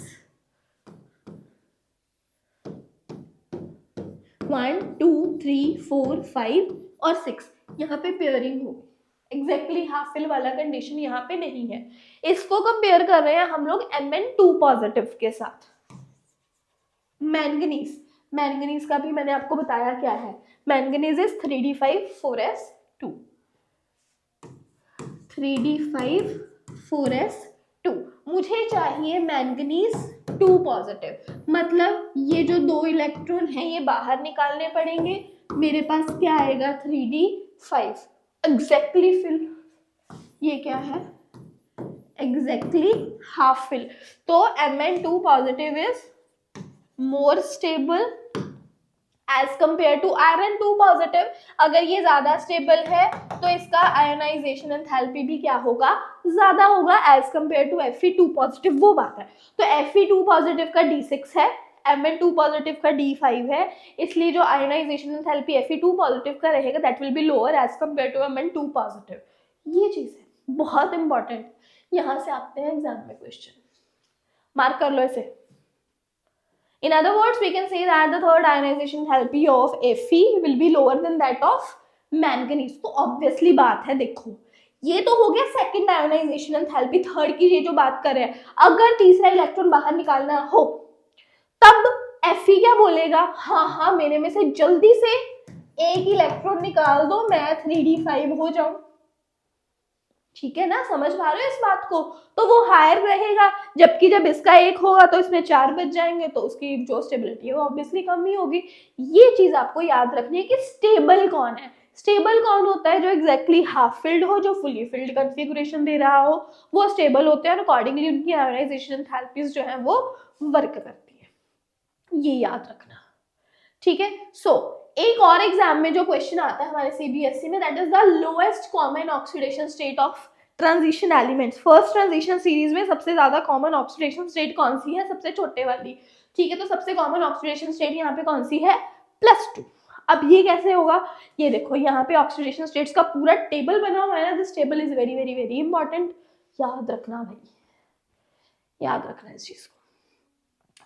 1 2 3 4 5 और 6. यहाँ पे पेयरिंग होगी, एग्जैक्टली हाफ फिल वाला कंडीशन यहाँ पे नहीं है. इसको कंपेयर कर रहे हैं हम लोग Mn2 पॉजिटिव के साथ. मैंगनीज का भी मैंने आपको बताया क्या है, manganese is 3d5 4s2, 3d5 4s2. मुझे चाहिए मैंगनीज 2 पॉजिटिव, मतलब ये जो दो इलेक्ट्रॉन है ये बाहर निकालने पड़ेंगे. मेरे पास क्या आएगा, 3d5 एग्जैक्टली फिल. ये क्या है, एग्जैक्टली हाफ फिल. तो Mn2 positive is more stable as compare to iron 2 positive. अगर ये ज्यादा स्टेबल है तो इसका आयोनाइजेशन एंथैल्पी भी क्या होगा, ज्यादा होगा as compare to Fe2 positive, वो बात है। तो Fe2 पॉजिटिव का D6 है, Mn2 पॉजिटिव का D5 है, इसलिए जो आयोनाइजेशन एंथैल्पी Fe2 पॉजिटिव का रहेगा that will be lower as compare to Mn2 positive. ये चीज है बहुत इंपॉर्टेंट, यहां से आते हैं एग्जाम में क्वेश्चन, मार्क कर लो इसे। In other words, we can say that the third ionization enthalpy of Fe will be lower than that of manganese। तो obviously बात है, देखो ये तो हो गया सेकंड आयोनाइजेशन एंथैल्पी, थर्ड की ये जो बात कर रहे हैं, अगर तीसरा इलेक्ट्रॉन बाहर निकालना हो तब Fe क्या बोलेगा, हाँ मेरे में से जल्दी से एक इलेक्ट्रॉन निकाल दो, मैं 3d5 हो जाऊं। ठीक है ना, समझ पा रहे हो इस बात को, तो वो हायर रहेगा, जबकि जब इसका एक होगा तो इसमें 4 बच जाएंगे, तो उसकी जो स्टेबिलिटी है वो ऑब्वियसली कम ही होगी। ये चीज आपको याद रखनी है कि स्टेबल कौन है। स्टेबल कौन होता है, जो एग्जैक्टली हाफ फिल्ड हो, जो फुली फिल्ड कॉन्फ़िगरेशन दे रहा हो, वो स्टेबल होते हैं और अकॉर्डिंगली उनकी आयोनाइजेशन एंथैल्पीज जो है वो वर्क करती है, ये याद रखना। ठीक है, एक और एग्जाम में जो क्वेश्चन आता है हमारे सीबीएसई में, that is the lowest common oxidation state of transition elements. First transition series में सबसे ज्यादा कॉमन ऑक्सीडेशन स्टेट कौन सी है, सबसे छोटे वाली। ठीक है, तो सबसे कॉमन ऑक्सीडेशन स्टेट यहाँ पे कौन सी है, +2। अब ये कैसे होगा, ये देखो यहाँ पे ऑक्सीडेशन स्टेट्स का पूरा टेबल बना हुआ है ना, this table is very very very important, याद रखना भाई, याद रखना इस चीज को।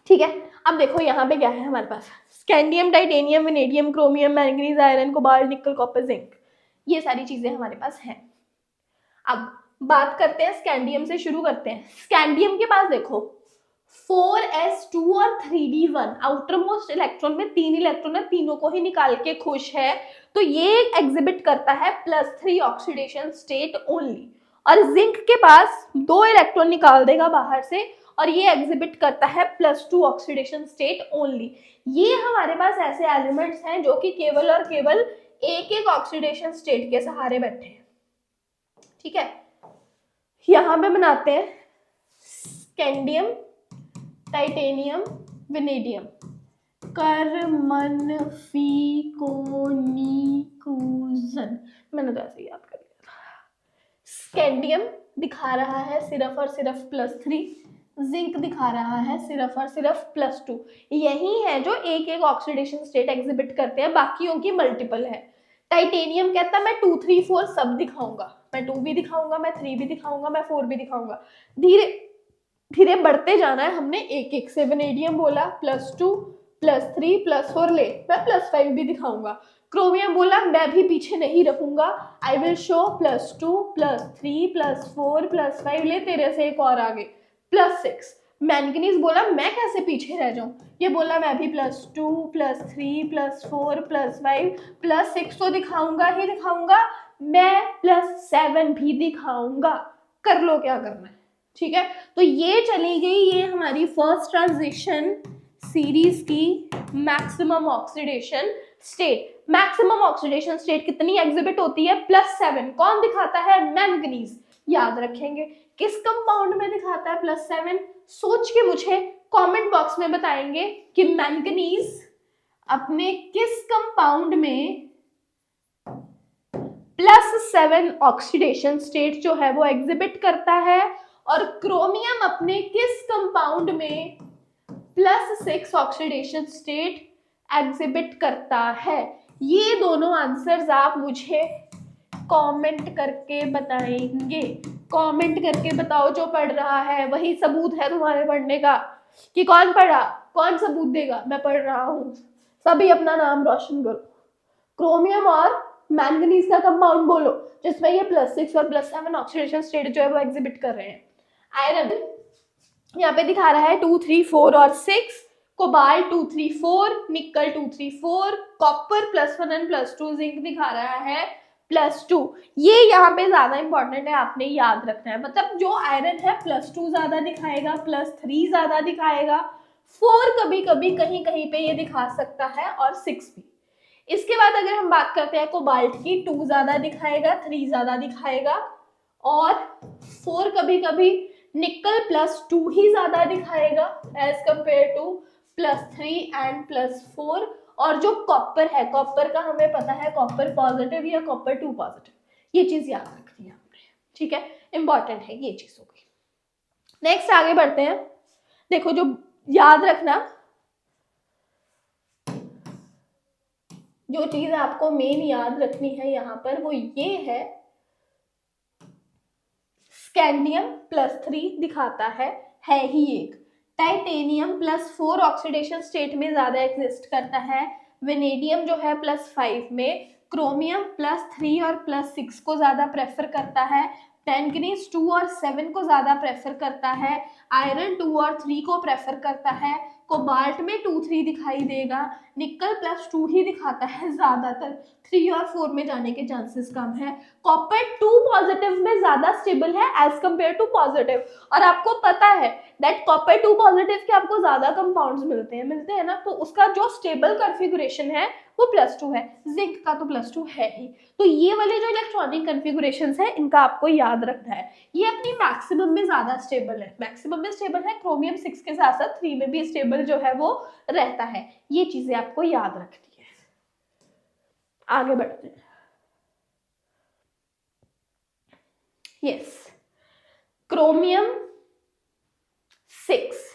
ठीक है, अब देखो यहाँ पे क्या है हमारे पास, scandium, titanium, vanadium, chromium, manganese, iron, cobalt, nickel, copper, zinc, ये सारी चीजें हमारे पास हैं। अब बात करते हैं स्कैंडियम से, शुरू करते हैं। स्कैंडियम के पास देखो 4s2 और 3d1, आउटर मोस्ट इलेक्ट्रॉन में 3 इलेक्ट्रॉन है, तीनों को ही निकाल के खुश है, तो ये एग्जिबिट करता है +3 ऑक्सीडेशन स्टेट ओनली। और जिंक के पास 2 इलेक्ट्रॉन निकाल देगा बाहर से और ये एग्जिबिट करता है +2 ऑक्सीडेशन स्टेट ओनली। ये हमारे पास ऐसे एलिमेंट्स हैं जो कि केवल और केवल एक एक ऑक्सीडेशन स्टेट के सहारे बैठे हैं। ठीक है, यहां पे बनाते हैं स्कैंडियम, टाइटेनियम, वेनेडियम, करमन फीकोनिकुजन, मैंने तो ऐसे याद कर लिया था। स्कैंडियम दिखा रहा है सिर्फ और सिर्फ +3, जिंक दिखा रहा है सिर्फ और सिर्फ +2। यही है जो एक एक ऑक्सीडेशन स्टेट एग्जिबिट करते हैं, बाकियों की मल्टीपल है। टाइटेनियम कहता है मैं 2 3 4 सब दिखाऊंगा, मैं 2 भी दिखाऊंगा, मैं 3 भी दिखाऊंगा, मैं 4 भी दिखाऊंगा, धीरे धीरे बढ़ते जाना है हमने एक एक से। वेनेडियम बोला +2 +3 +4, ले मैं +5 भी दिखाऊंगा। क्रोमियम बोला मैं भी पीछे नहीं रखूंगा, आई विल शो +2 +3 +4 +5, ले तेरे से एक और आगे +6। मैंगनीज बोला मैं कैसे पीछे रह जाऊं, ये बोला मैं भी +2 +3 +4 +5 +6 तो दिखाऊंगा ही दिखाऊंगा, मैं +7 भी दिखाऊंगा, कर लो क्या करना है। ठीक है, तो ये चली गई, ये हमारी फर्स्ट ट्रांजिशन सीरीज की maximum oxidation state. Maximum oxidation state कितनी एग्जिबिट होती है, +7। कौन दिखाता है, मैंगनीज। याद रखेंगे किस कंपाउंड में दिखाता है +7, सोच के मुझे कमेंट बॉक्स में बताएंगे कि मैंगनीज अपने किस कंपाउंड में +7 ऑक्सीडेशन स्टेट जो है वो एग्जिबिट करता है, और क्रोमियम अपने किस कंपाउंड में +6 ऑक्सीडेशन स्टेट एग्जिबिट करता है। ये दोनों आंसर्स आप मुझे कमेंट करके बताएंगे। कमेंट करके बताओ, जो पढ़ रहा है वही सबूत है तुम्हारे पढ़ने का, कि कौन पढ़ा, कौन सबूत देगा, मैं पढ़ रहा हूँ। सभी अपना नाम रोशन करो। क्रोमियम और मैंगनीज का कंपाउंड बोलो जिसमें ये +6 और +7 ऑक्सीडेशन स्टेट जो है वो एग्जिबिट कर रहे हैं। आयरन यहाँ पे दिखा रहा है 2 3 4 और 6, कोबाल्ट 2 3 4, निकल 2 3 4, कॉपर +1 एंड +2, जिंक दिखा रहा है +2। ये यहाँ पे ज्यादा इंपॉर्टेंट है, आपने याद रखना है, मतलब जो आयरन है +2 ज्यादा दिखाएगा, +3 ज्यादा दिखाएगा, 4 कभी कभी कहीं कहीं पे ये दिखा सकता है, और 6 भी। इसके बाद अगर हम बात करते हैं कोबाल्ट की, 2 ज्यादा दिखाएगा, 3 ज्यादा दिखाएगा, और 4 कभी कभी निकल +2 ही ज्यादा दिखाएगा एज कंपेयर टू +3 एंड +4, और जो कॉपर है, कॉपर का हमें पता है कॉपर पॉजिटिव या कॉपर 2 पॉजिटिव, ये चीज याद रखनी है हमने, ठीक है, इंपॉर्टेंट है ये चीज हो गई। नेक्स्ट आगे बढ़ते हैं। देखो जो याद रखना, जो चीज आपको मेन याद रखनी है यहाँ पर वो ये है, स्कैंडियम +3 दिखाता है ही एक, टाइटेनियम +4 ऑक्सीडेशन स्टेट में ज्यादा एग्जिस्ट करता है, वेनेडियम जो है +5 में, क्रोमियम +3 और +6 को ज्यादा प्रेफर करता है, मैंगनीज 2 और 7 को ज्यादा प्रेफर करता है, आयरन 2 और 3 को प्रेफर करता है, कोबाल्ट में 2 3 दिखाई देगा, निकल +2 ही दिखाता है ज्यादातर, 3 और 4 में जाने के चांसेस कम है, कॉपर 2 पॉजिटिव में ज्यादा स्टेबल है एज कंपेयर टू पॉजिटिव, और आपको पता है दैट कॉपर 2 पॉजिटिव के आपको ज्यादा कंपाउंड्स मिलते हैं ना, तो उसका जो स्टेबल कॉन्फ़िगरेशन है वो +2 है, जिंक का तो +2 है ही। तो ये वाले जो इलेक्ट्रॉनिक कॉन्फ़िगरेशंस है इनका आपको याद रखना है, ये अपनी मैक्सिमम में ज्यादा स्टेबल है, मैक्सिमम में स्टेबल है, क्रोमियम 6 के साथ साथ 3 में भी स्टेबल जो है वो रहता है, ये चीजें आपको याद रखनी है। आगे बढ़ते हैं। Yes, chromium 6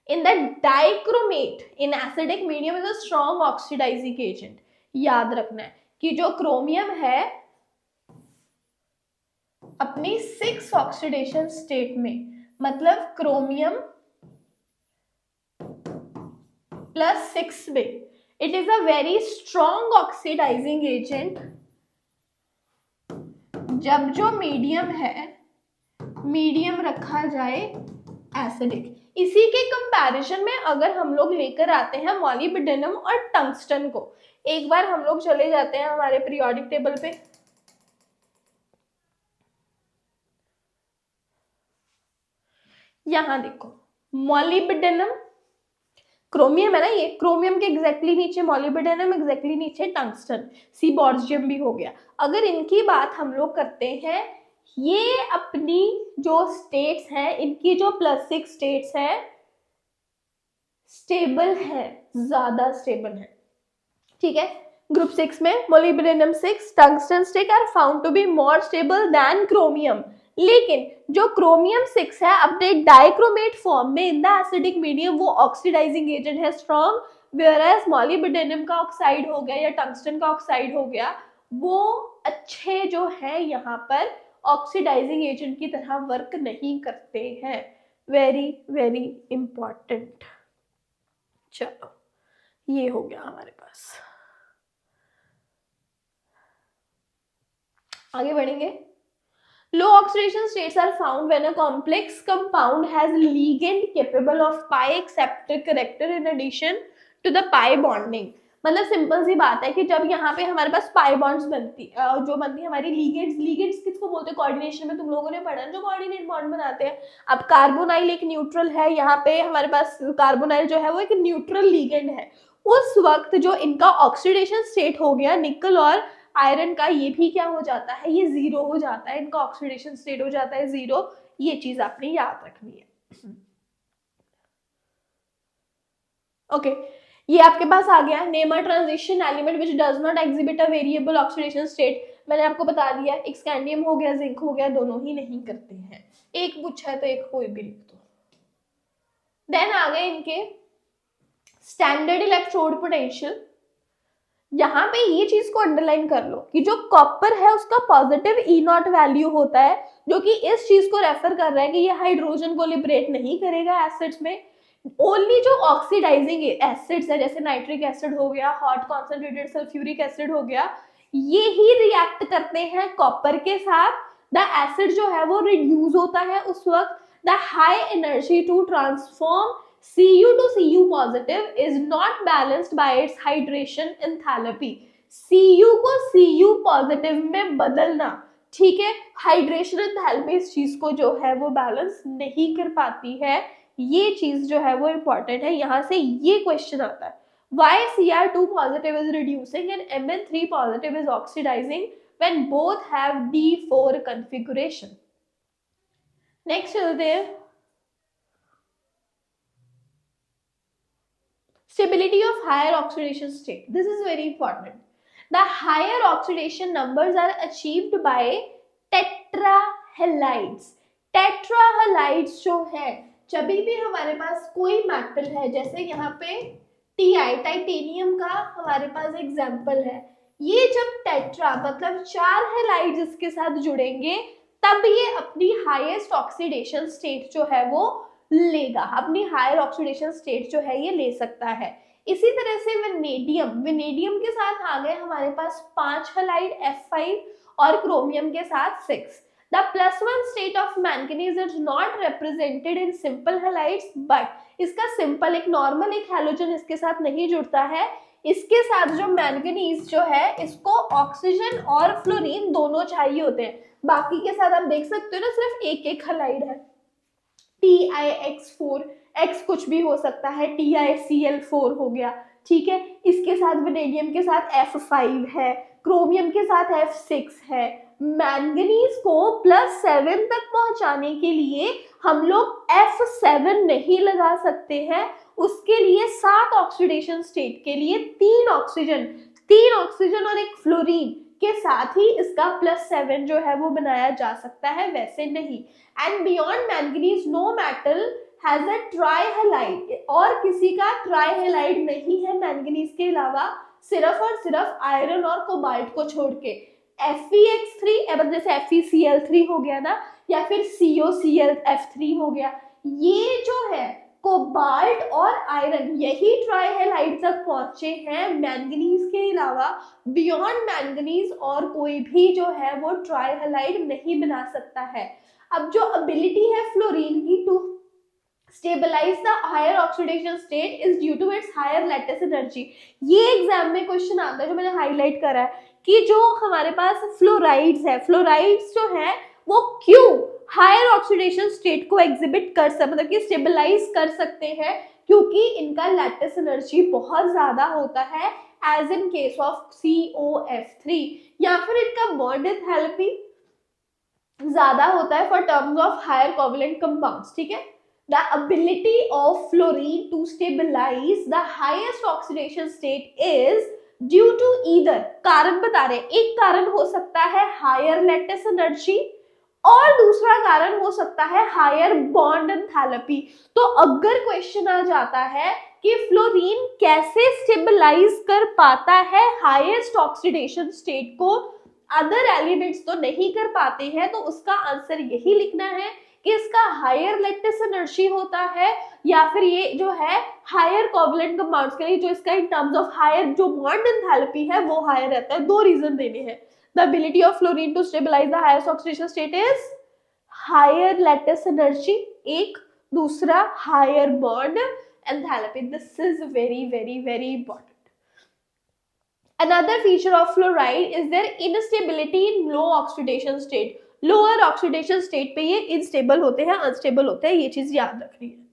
in the dichromate in acidic medium is a strong oxidizing agent। याद रखना है कि जो क्रोमियम है अपनी 6 ऑक्सीडेशन स्टेट में, मतलब क्रोमियम +6 में, it is a very strong oxidising agent. जब जो मीडियम है, मीडियम रखा जाए एसिडिक, इसी के कंपैरिजन में अगर हम लोग लेकर आते हैं मॉलिब्डेनम और टंगस्टन को, एक बार हम लोग चले जाते हैं हमारे पीरियोडिक टेबल पे, यहां देखो मॉलिब्डेनम, क्रोमियम है ना, ये क्रोमियम के एग्जैक्टली नीचे मॉलिब्डेनम, एग्जैक्टली नीचे टंगस्टन, सीबॉर्जियम भी हो गया। अगर इनकी बात हम लोग करते हैं, ये अपनी जो स्टेट्स हैं, इनकी जो +6 स्टेट्स है स्टेबल है, ज्यादा स्टेबल है, ठीक है। ग्रुप 6 में मोलिब्डेनम 6, टंगस्टन स्टिक are found to be more stable than chromium, लेकिन जो क्रोमियम 6 है अपने डाइक्रोमेट फॉर्म में इन द एसिडिक मीडियम वो ऑक्सीडाइजिंग एजेंट है स्ट्रॉन्ग, वेयरएज मॉलिब्डेनम का ऑक्साइड हो गया या टंगस्टन का ऑक्साइड हो गया, वो अच्छे जो है यहाँ पर ऑक्सीडाइजिंग एजेंट की तरह वर्क नहीं करते हैं। Very very important. चलो ये हो गया हमारे पास, आगे बढ़ेंगे। Low oxidation states are found when a complex compound has ligand capable of pi acceptor character in addition to the pi bonding। मतलब सिंपल सी बात है कि जब यहाँ पे हमारे पास पाई बॉन्ड्स बनती जो बनती है हमारी लिगेंड्स, लिगेंड्स किसको बोलते हैं, कोऑर्डिनेशन में तुम लोगों ने पढ़ा जो कोऑर्डिनेट बॉन्ड बनाते हैं। अब कार्बोनाइल एक न्यूट्रल है, यहाँ पे हमारे पास कार्बोनाइल जो है वो एक न्यूट्रल लिगेंड है, उस वक्त जो इनका ऑक्सीडेशन स्टेट हो गया निकल और आयरन का, ये भी क्या हो जाता है, ये 0 हो जाता है, इनका ऑक्सीडेशन स्टेट हो जाता है 0, ये चीज आपने याद रखनी है। ओके ये आपके पास आ गया, name a transition element which does not exhibit a variable oxidation state. मैंने आपको बता दिया, एक स्कैंडियम हो गया, जिंक हो गया, दोनों ही नहीं करते हैं, एक पूछा है तो एक कोई भी लिख दो। देन आ गए इनके स्टैंडर्ड इलेक्ट्रोड पोटेंशियल। यहाँ पे ये चीज को अंडरलाइन कर लो कि जो कॉपर है उसका पॉजिटिव E0 वैल्यू होता है, जो कि इस चीज को रेफर कर रहा है कि ये हाइड्रोजन को लिबरेट नहीं करेगा एसिड्स में, ओनली जो ऑक्सीडाइजिंग एसिड्स है जैसे नाइट्रिक एसिड हो गया, हॉट कॉन्सेंट्रेटेड सल्फ्यूरिक एसिड हो गया, ये ही रिएक्ट करते हैं कॉपर के साथ, द एसिड जो है वो रिड्यूस होता है उस वक्त, the high energy to transform Cu to Cu positive is not balanced by its hydration enthalpy। Cu को Cu positive में बदलना, ठीक है, हाइड्रेशन एंथैल्पी इस चीज को जो है वो बैलेंस नहीं कर पाती है, ये चीज जो है वो इंपॉर्टेंट है। यहां से ये क्वेश्चन आता है, why Cr2 positive is reducing and Mn3 positive is oxidizing when both have D4 configuration। Next चलते हैं Stability of higher oxidation state. This is very important. The higher oxidation numbers are achieved by tetrahalides. Tetrahalides जो है, जब भी हमारे पास कोई metal है, जैसे यहाँ पे Ti, टाइटेनियम का हमारे पास एग्जाम्पल है, ये जब टेट्रा मतलब 4 हेलाइड्स इसके साथ जुड़ेंगे तब ये अपनी हाईएस्ट ऑक्सीडेशन स्टेट जो है वो लेगा, अपनी हायर ऑक्सीडेशन स्टेट जो है ये ले सकता है। इसी तरह से वेनेडियम के साथ आ गए हमारे पास 5 हेलाइड F5 और क्रोमियम के साथ 6। The +1 state of manganese is not represented in simple halides, but इसका सिंपल एक नॉर्मल एक हैलोजन इसके साथ नहीं जुड़ता है। इसके साथ जो मैंगनीज जो है इसको ऑक्सीजन और फ्लोरीन दोनों चाहिए होते हैं। बाकी के साथ आप देख सकते हो ना, सिर्फ एक एक हलाइड है, TiX4, X कुछ भी हो सकता है, TiCl4 हो गया, ठीक है। इसके साथ वेनेडियम के साथ F5 है, क्रोमियम के साथ F6 है। मैंगनीज को +7 तक पहुंचाने के लिए हम लोग F7 नहीं लगा सकते हैं, उसके लिए 7 ऑक्सीडेशन स्टेट के लिए 3 ऑक्सीजन और एक फ्लोरीन के साथ ही इसका +7 जो है वो बनाया जा सकता है, वैसे नहीं। And beyond manganese no metal has a trihalide, और किसी का ट्राइहेलाइड नहीं है मैंगनीज के अलावा, सिर्फ और सिर्फ आयरन और कोबाल्ट को छोड़ के। FeX3 जैसे FeCl3 हो गया ना, या फिर COClF3 हो गया, ये जो है कोबाल्ट और आयरन यही ट्राइहेलाइड तक पहुंचे हैं मैंगनीज के अलावा। बियॉन्ड मैंगनीज और कोई भी जो है वो ट्राइहेलाइड नहीं बना सकता है। अब जो एबिलिटी है फ्लोरीन की to stabilise the higher oxidation state is due to its higher lattice energy. ये एग्जाम में क्वेश्चन आता है जो मैंने हाईलाइट करा है कि जो हमारे पास फ्लोराइड्स है, फ्लोराइड्स जो है वो क्यों हायर ऑक्सीडेशन स्टेट को एग्जिबिट कर सकते, मतलब कि स्टेबलाइज कर सकते हैं, क्योंकि इनका लैटिस एनर्जी बहुत ज्यादा होता है as in case of COF3, या फिर इनका बॉन्ड एंथैल्पी ज्यादा होता है for terms of higher covalent compounds, ठीक है। The ability of fluorine to stabilize the highest oxidation state is due to either, कारण बता रहे हैं, एक कारण हो सकता है हायर लैटिस एनर्जी और दूसरा कारण हो सकता है हायर बॉन्ड एंथैल्पी। तो अगर क्वेश्चन आ जाता है कि फ्लोरीन कैसे स्टेबलाइज कर पाता है हाईएस्ट ऑक्सीडेशन स्टेट को, अदर एलिमेंट्स तो नहीं कर पाते हैं, तो उसका आंसर यही लिखना है कि इसका हायर लैटिस एनर्जी होता है, या फिर ये जो है हायर कोवलेंट कंपाउंड्स के लिए जो इसका इन टर्म्स ऑफ हायर जो बॉन्ड एंथैल्पी है वो हायर रहता है। 2 रीजन देने हैं। The ability of fluorine to stabilize the highest oxidation state is higher lattice energy, एक, दूसरा higher bond enthalpy. This is very very very important. Another feature of fluoride is their instability in low oxidation state. Lower oxidation state पे ये unstable होते हैं, unstable होते हैं, ये चीज याद रखनी है।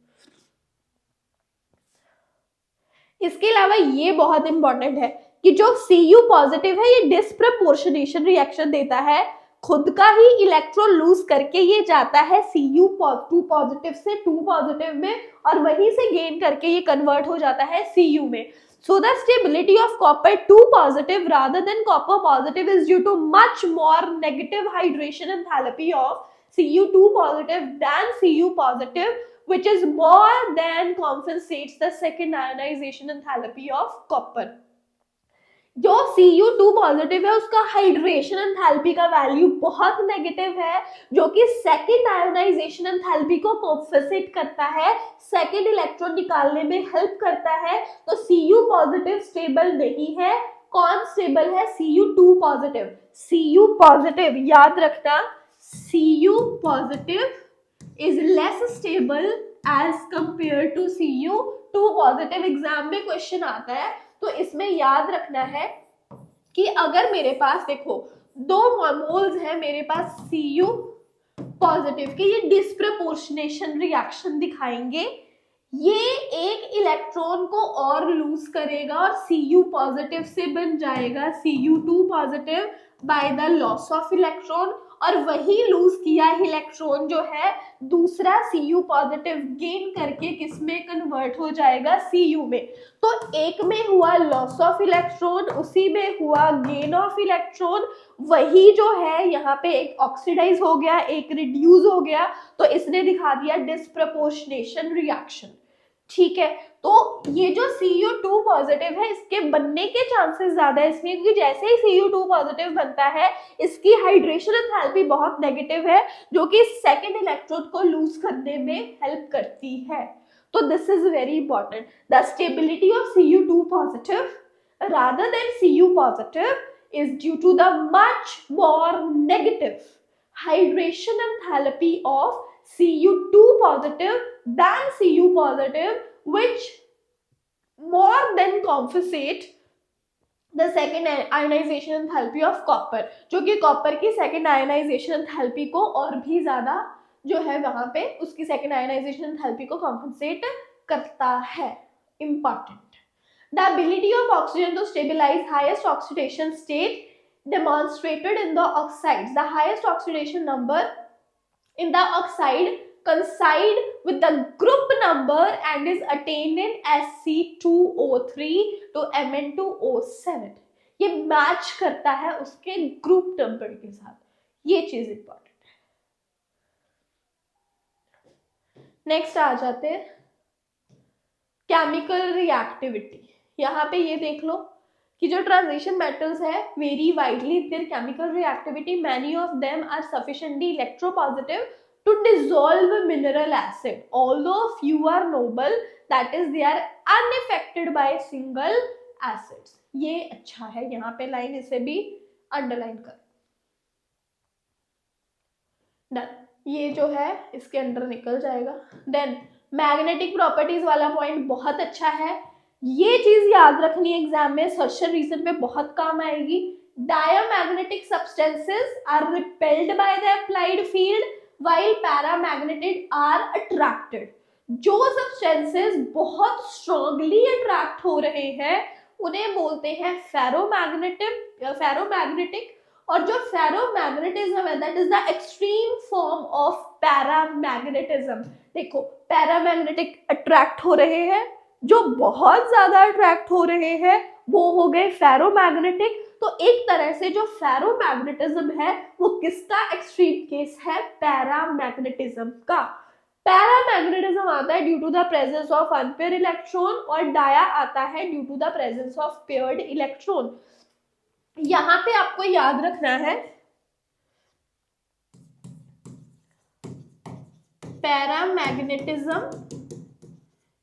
इसके अलावा ये बहुत इंपॉर्टेंट है कि जो Cu पॉजिटिव है ये डिस्प्रपोर्शनेशन रिएक्शन देता है, खुद का ही इलेक्ट्रॉन लूज करके ये जाता है Cu2 पॉजिटिव से 2 पॉजिटिव में, और वहीं से गेन करके ये कन्वर्ट हो जाता है Cu में। So the stability of copper 2 positive rather than copper positive is due to much more negative hydration enthalpy of Cu2 positive than Cu positive, which is more than compensates the second ionization enthalpy of copper. जो Cu2 positive है उसका hydration enthalpy का value बहुत negative है, जो कि second ionisation enthalpy को compensate करता है, सेकंड इलेक्ट्रॉन निकालने में हेल्प करता है। तो Cu पॉजिटिव स्टेबल नहीं है, कौन स्टेबल है? Cu2 positive. Cu पॉजिटिव याद रखना, Cu positive is less stable as compare to Cu2 positive. Exam में क्वेश्चन आता है तो इसमें याद रखना है कि अगर मेरे पास देखो 2 मोल्स है मेरे पास Cu पॉजिटिव के, ये डिस्प्रपोर्शनेशन रिएक्शन दिखाएंगे, ये एक इलेक्ट्रॉन को और लूज करेगा और Cu पॉजिटिव से बन जाएगा Cu2 positive by the loss of electron, और वही लूज किया इलेक्ट्रॉन जो है दूसरा Cu पॉजिटिव गेन करके किसमें कन्वर्ट हो जाएगा, Cu में। तो एक में हुआ लॉस ऑफ इलेक्ट्रॉन, उसी में हुआ गेन ऑफ इलेक्ट्रॉन। वही जो है यहाँ पे एक ऑक्सीडाइज हो गया, एक रिड्यूस हो गया, तो इसने दिखा दिया डिस्प्रपोर्शनेशन रिएक्शन। ठीक है, तो ये जो Cu2 पॉजिटिव है इसके बनने के चांसेस ज्यादा है, इसलिए क्योंकि जैसे ही Cu2 पॉजिटिव बनता है इसकी हाइड्रेशन एंथैल्पी बहुत नेगेटिव है, जो कि सेकेंड इलेक्ट्रोड को लूज करने में हेल्प करती है। तो this is very important, the stability of Cu2 positive rather than Cu positive is due to the much more negative hydration enthalpy of Cu2 positive than Cu positive, which more than compensate the second ionization enthalpy of copper, जो कि copper की second ionization enthalpy को और भी ज्यादा जो है वहां पे उसकी सेकेंड आयनाइजेशन एंथैल्पी को कॉम्पनसेट करता है। Important, the ability of oxygen to stabilize highest oxidation state demonstrated in the oxides. The highest oxidation number in the oxide coincide with the group number and is attained in Sc2O3 to Mn2O7. ये match करता है उसके group number के साथ, ये चीज important है। Next आ जाते हैं केमिकल रिएक्टिविटी। यहाँ पे ये देख लो कि जो ट्रांजिशन मेटल्स है very widely in their chemical reactivity, many of them are sufficiently electropositive to dissolve mineral acid, although few are noble, that is they are unaffected by single acids. ये अच्छा है, यहाँ पे लाइन इसे भी underline कर। Done, ये जो है इसके अंदर निकल जाएगा। देन मैग्नेटिक प्रॉपर्टीज वाला पॉइंट बहुत अच्छा है, ये चीज याद रखनी है एग्जाम में, सर्च रीजन में बहुत काम आएगी। Diamagnetic substances are repelled by the applied field while paramagnetic are attracted. जो सब्सटेंसेस बहुत स्ट्रांगली अट्रैक्ट हो रहे हैं उन्हें बोलते हैं फेरोमैग्नेटिक, और जो फेरोमैग्नेटिज्म है that is the extreme form of paramagnetism. देखो पैरामैग्नेटिक अट्रैक्ट हो रहे हैं, जो बहुत ज्यादा अट्रैक्ट हो रहे हैं वो हो गए फेरोमैग्नेटिक। तो एक तरह से जो फेरोमैग्नेटिज्म है वो किसका एक्सट्रीम केस है, पैरामैग्नेटिज्म का। पैरामैग्नेटिज्म आता है due to the presence of unpaired electron, और डाया आता है due to the presence of paired electron. यहां पे आपको याद रखना है paramagnetism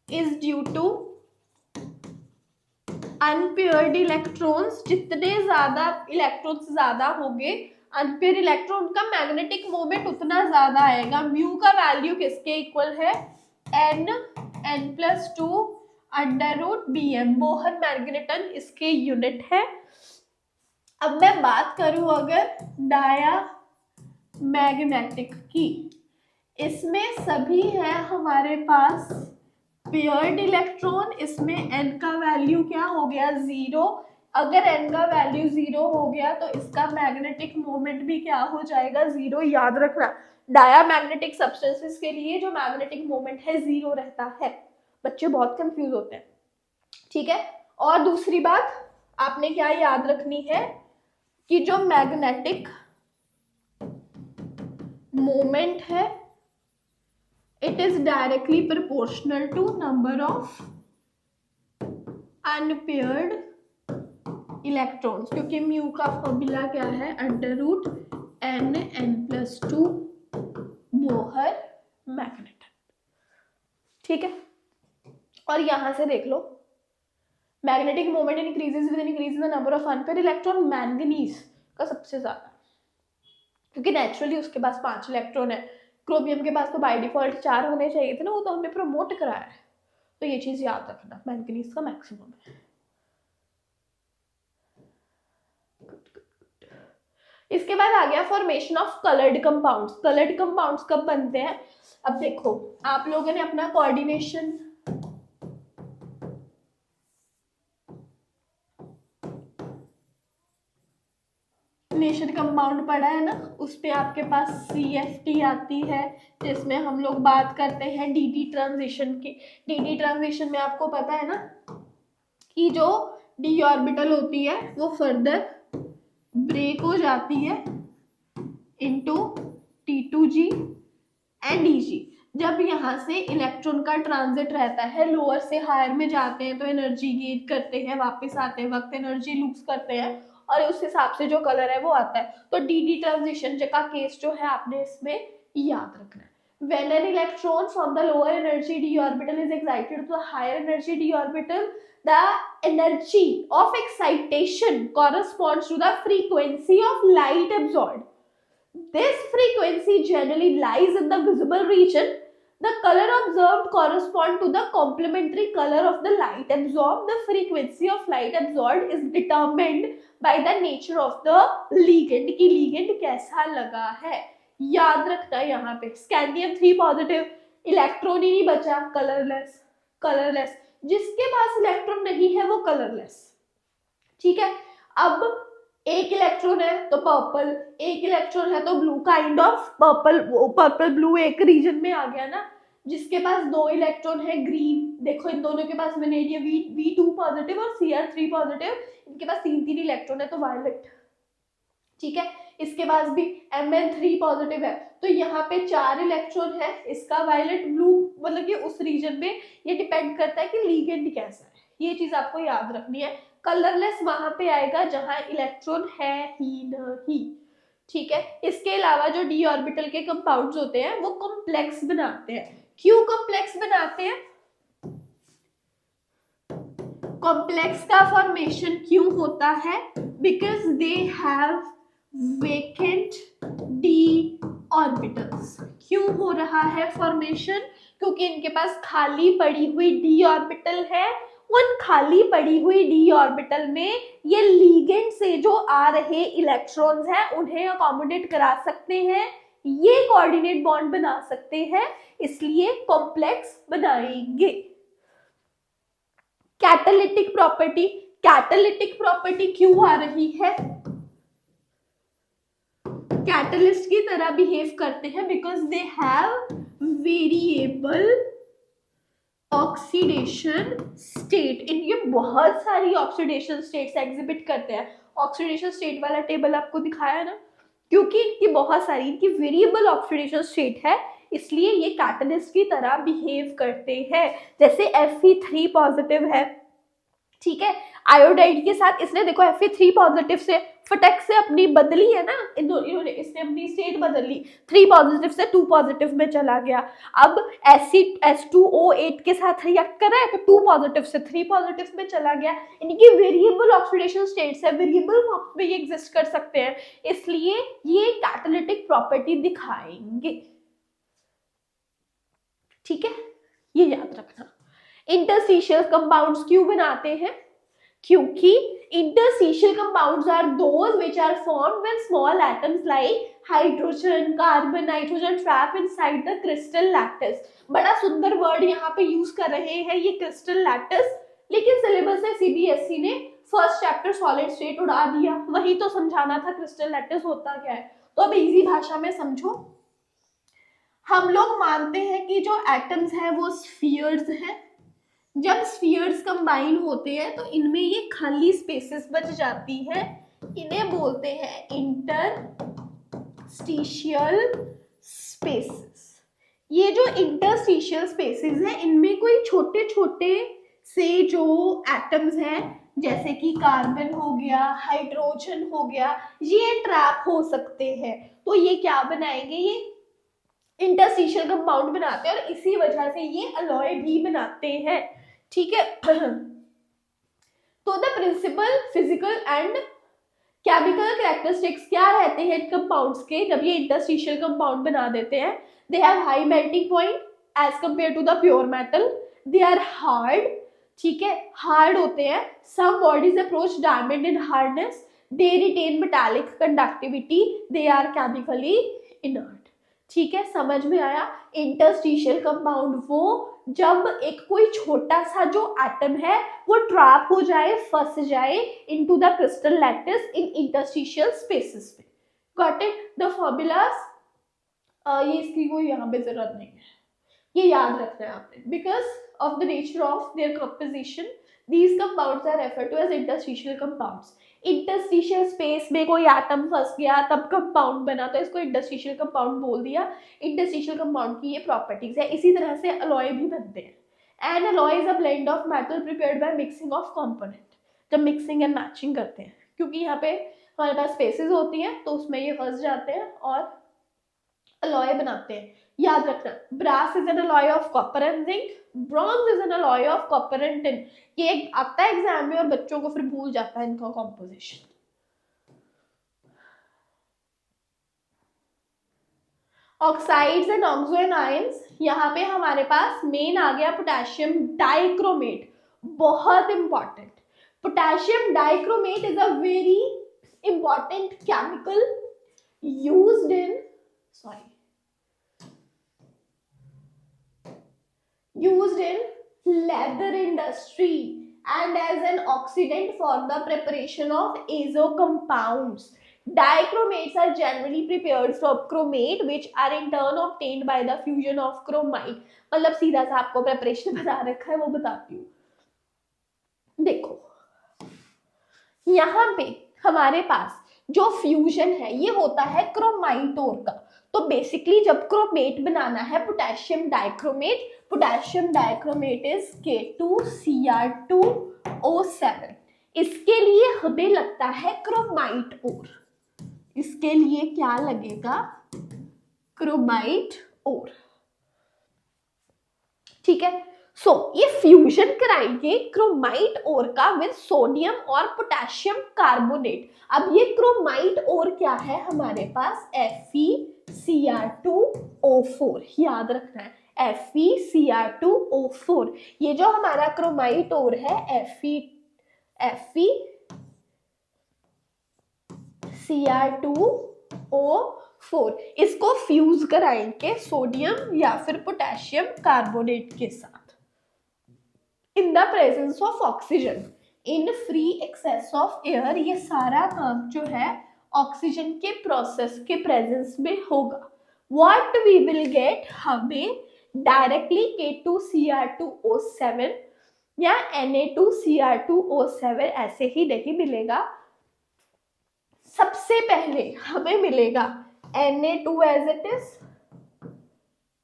is due to unpaired electrons। जितने ज्यादा इलेक्ट्रॉन्स ज्यादा होंगे अनपेयर इलेक्ट्रॉन का मैग्नेटिक मोमेंट उतना ज्यादा आएगा। म्यू का वैल्यू किसके इक्वल है, n+2 √bm, बोहर मैग्नेटन इसके यूनिट है। अब मैं बात करूं अगर डाया मैग्नेटिक की, इसमें सभी है हमारे पास पेयर्ड इलेक्ट्रॉन, इसमें n का वैल्यू क्या हो गया, 0। अगर n का वैल्यू 0 हो गया तो इसका मैग्नेटिक मोमेंट भी क्या हो जाएगा, 0। याद रखना डायामैग्नेटिक सब्सटेंसेस के लिए जो मैग्नेटिक मोमेंट है 0 रहता है। बच्चे बहुत कंफ्यूज होते हैं, ठीक है। और दूसरी बात आपने क्या याद रखनी है कि जो मैग्नेटिक मोमेंट है it is directly proportional to number of unpaired electrons, क्योंकि म्यू का फॉर्मूला क्या है, √n+2 बोहर मैग्नेटन, ठीक है। और यहां से देख लो magnetic moment increases with increase in the number of unpaired electron, manganese का सबसे ज्यादा, क्योंकि नेचुरली उसके पास 5 इलेक्ट्रॉन है। क्रोमियम के पास तो बाय डिफॉल्ट 4 होने चाहिए थे ना, वो तो हमने प्रमोट कराया है। तो ये चीज याद रखना, मैंगनीज का मैक्सिमम है। इसके बाद आ गया formation of coloured compounds. Coloured compounds कब बनते हैं, अब देखो आप लोगों ने अपना कोऑर्डिनेशन डेफिनेशन कंपाउंड पढ़ा है ना, उस पे आपके पास CFT आती है, जिसमें हम लोग बात करते हैं DD ट्रांजिशन की। DD ट्रांजिशन में आपको पता है ना कि जो D ऑर्बिटल होती है वो फर्दर ब्रेक हो जाती है इनटू T2G एंड Eg। जब यहाँ से इलेक्ट्रॉन का ट्रांजिट रहता है, लोअर से हायर में जाते हैं तो एनर्जी गेन करते हैं, वापस आते हैं वक्त एनर्जी लूज करते हैं, और उस हिसाब से जो कलर है वो आता है। तो DD ट्रांजिशन का केस जो है आपने इसमें याद रखना है। When an electron from the lower energy d orbital is excited to the higher energy d orbital, the energy of excitation corresponds to the frequency of light absorbed. This frequency generally lies in the visible region. The color observed correspond to the complementary color of the light absorbed. The frequency of light absorbed is determined by the nature of the ligand कि ligand कैसा लगा है। याद रखना यहाँ पे scandium 3 positive, electron ही नहीं बचा, कलरलेस। जिसके पास इलेक्ट्रॉन नहीं है वो कलरलेस। ठीक है, अब एक इलेक्ट्रॉन है तो पर्पल, एक इलेक्ट्रॉन है तो blue, kind of purple blue एक रीजन में आ गया ना। जिसके पास 2 इलेक्ट्रॉन है ग्रीन, देखो इन दोनों के पास वेनेडियम V2 पॉजिटिव और Cr3 पॉजिटिव, इनके पास 3 इलेक्ट्रॉन है तो वायलेट। ठीक है, इसके पास भी Mn3 पॉजिटिव है, तो यहाँ पे 4 इलेक्ट्रॉन है, इसका वायलेट ब्लू, मतलब कि उस रीजन में ये डिपेंड करता है कि लिगेंड कैसा है। ये चीज आपको याद रखनी है। कलरलेस वहां पे आएगा जहां इलेक्ट्रॉन है ही नहीं। ठीक है, इसके अलावा जो D ऑर्बिटल के कंपाउंड्स होते हैं वो कॉम्प्लेक्स बनाते हैं। क्यों कॉम्प्लेक्स बनाते हैं? कॉम्प्लेक्स का फॉर्मेशन क्यों होता है? Because they have vacant D orbitals. क्यों हो रहा है फॉर्मेशन? क्योंकि इनके पास खाली पड़ी हुई D ऑर्बिटल है। उन खाली पड़ी हुई D ऑर्बिटल में ये लिगेंड से जो आ रहे इलेक्ट्रॉन्स हैं उन्हें अकोमोडेट करा सकते हैं, ये कोऑर्डिनेट बॉन्ड बना सकते हैं, इसलिए कॉम्प्लेक्स बनाएंगे। कैटालिटिक प्रॉपर्टी, कैटालिटिक प्रॉपर्टी क्यों आ रही है? कैटलिस्ट की तरह बिहेव करते हैं because they have variable oxidation state. इनके बहुत सारी ऑक्सीडेशन स्टेट्स एग्जिबिट करते हैं। ऑक्सीडेशन स्टेट वाला टेबल आपको दिखाया ना, क्योंकि इनकी बहुत सारी, इनकी वेरिएबल ऑक्सीडेशन स्टेट है, इसलिए ये कैटलिस्ट की तरह बिहेव करते हैं। जैसे Fe3 पॉजिटिव है, ठीक है, आयोडाइड के साथ इसने देखो Fe3 पॉजिटिव से फटक से अपनी बदली है ना, इन्होंने इसने अपनी स्टेट बदल ली, 3 पॉजिटिव से 2 पॉजिटिव में चला गया। अब एसिड H2O8 के साथ रिएक्ट कर रहा है तो 2 पॉजिटिव से 3 पॉजिटिव में चला गया। इनकी वेरिएबल ऑक्सीडेशन स्टेट्स है, वेरिएबल फॉर्म में ये एग्जिस्ट कर सकते हैं, इसलिए ये कैटालिटिक प्रॉपर्टी दिखाएंगे। ठीक है, ये याद रखना। इंटरस्टिशियल कंपाउंड्स क्यों बनाते हैं? क्योंकि interstitial compounds are those which are formed when small atoms like hydrogen, carbon, nitrogen trap inside the crystal lattice। बड़ा सुंदर वर्ड यहाँ पे यूज कर रहे हैं ये क्रिस्टल लैटिस, लेकिन सिलेबस से CBSE ने फर्स्ट चैप्टर सॉलिड स्टेट उड़ा दिया, वही तो समझाना था क्रिस्टल लैटिस होता क्या है। तो अब इजी भाषा में समझो, हम लोग मानते हैं कि जो एटम्स हैं वो स्फीयर्स हैं। जब स्फीयर्स कंबाइन होते हैं तो इनमें ये खाली स्पेसेस बच जाती है, इन्हें बोलते हैं इंटरस्टिशियल स्पेसेस। ये जो इंटरस्टिशियल स्पेसेस हैं इनमें कोई छोटे छोटे से जो एटम्स हैं जैसे कि कार्बन हो गया, हाइड्रोजन हो गया, ये ट्रैप हो सकते हैं। तो ये क्या बनाएंगे? ये इंटरस्टिशियल कंपाउंड बनाते हैं और इसी वजह से ये अलॉय भी बनाते हैं। ठीक है, तो the principal physical and chemical characteristics क्या रहते हैं कंपाउंड्स के जब ये इंटरस्टिशियल कंपाउंड बना देते हैं? They have high melting point as compare to the pure metal, they are hard. ठीक है, हार्ड होते हैं। Some bodies approach diamond in hardness, they retain metallic conductivity, they are chemically inert. ठीक है, समझ में आया? इंटरस्टिशियल कंपाउंड वो जब एक कोई छोटा सा जो एटम है वो ट्रैप हो जाए, फंस जाए into the crystal lattice in interstitial spaces में। Got it the formulas. ये इसकी कोई यहाँ पे जरूरत नहीं है, ये याद रखना है आपने। Because of the nature of their composition these compounds are referred to as interstitial compounds। Interstitial space में कोई एटम फंस गया तब कंपाउंड बना, तो इसको इंटरस्टिशियल कंपाउंड बोल दिया। इंटरस्टिशियल कंपाउंड की ये प्रॉपर्टीज है। इसी तरह से अलॉय भी बनते हैं। N alloy is a blend of metal prepared by mixing of component. जब मिक्सिंग एंड मैचिंग करते हैं, क्योंकि यहाँ पे हमारे पास स्पेसेस होती हैं तो उसमें ये फंस जाते हैं और अलॉय बनाते हैं। याद रखना, brass is an alloy of copper and zinc, bronze is an alloy of copper and tin. ये आता है एग्जाम में और बच्चों को फिर भूल जाता है इनका composition. Oxides and oxo and ions, यहाँ पे हमारे पास मेन आ गया पोटेशियम डाइक्रोमेट, बहुत important. Potassium dichromate is a very important chemical used in used in leather industry and as an oxidant for the preparation of azo compounds. Dichromates are generally prepared from chromate which are in turn obtained by the fusion of chromite। मतलब सीधा सा आपको preparation बता रखा है, वो बताती हूँ। देखो यहाँ पे हमारे पास जो फ्यूजन है ये होता है क्रोमाइट ओर का। तो बेसिकली जब क्रोमेट बनाना है potassium dichromate, potassium dichromate is K2Cr2O7। इसके लिए हमें लगता है क्रोमाइट ओर। इसके लिए क्या लगेगा? क्रोमाइट ओर। ठीक है। सो ये फ्यूजन कराएंगे क्रोमाइट ओर का विद सोडियम और पोटेशियम कार्बोनेट। अब ये क्रोमाइट ओर क्या है हमारे पास? FeCr2O4। याद रखना है FeCr2O4। ये जो हमारा क्रोमाइट ओर है FeCr2O4, इसको फ्यूज कराएंगे सोडियम या फिर पोटेशियम कार्बोनेट के साथ in the presence of oxygen in free access of air. ये सारा काम जो है ऑक्सीजन के प्रोसेस के प्रेजेंस में होगा। व्हाट वी विल गेट, हमें डायरेक्टली K2Cr2O7 या Na2Cr2O7 ऐसे ही नहीं मिलेगा। सबसे पहले हमें मिलेगा Na2 as it is,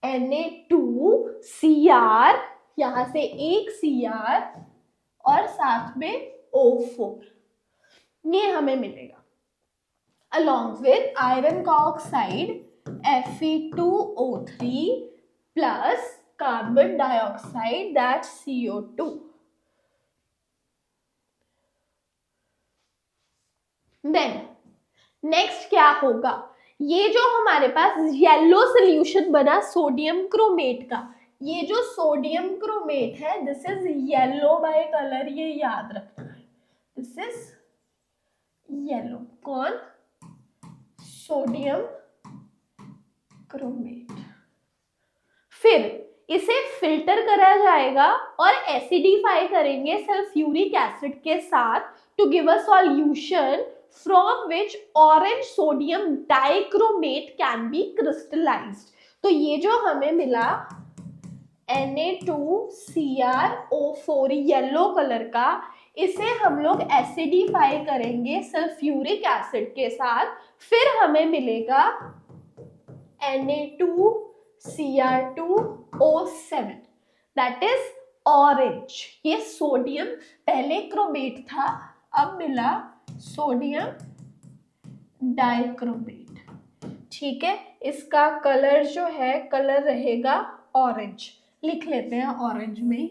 Na2Cr, यहां से एक Cr और साथ में O4, ये हमें मिलेगा। अलॉन्ग विद आयरन का oxide Fe2O3 plus carbon dioxide that CO2। Then next क्या होगा? ये जो हमारे पास येलो सोल्यूशन बना सोडियम क्रोमेट का, ये जो सोडियम क्रोमेट है this is yellow by colour, ये याद रखना है। This is yellow. कौन? Sodium chromate. फिर इसे फिल्टर करा जाएगा और एसिडिफाई करेंगे सल्फ्यूरिक एसिड के साथ to give a solution from which orange sodium dichromate can be crystallized। तो ये जो हमें मिला Na2Cr2O4 येलो कलर का, इसे हम लोग एसिडिफाई करेंगे सल्फ्यूरिक एसिड के साथ, फिर हमें मिलेगा Na2Cr2O7 दैट इज ऑरेंज। ये सोडियम पहले क्रोमेट था, अब मिला सोडियम डाइक्रोमेट। ठीक है, इसका कलर जो है कलर रहेगा ऑरेंज। लिख लेते हैं ऑरेंज में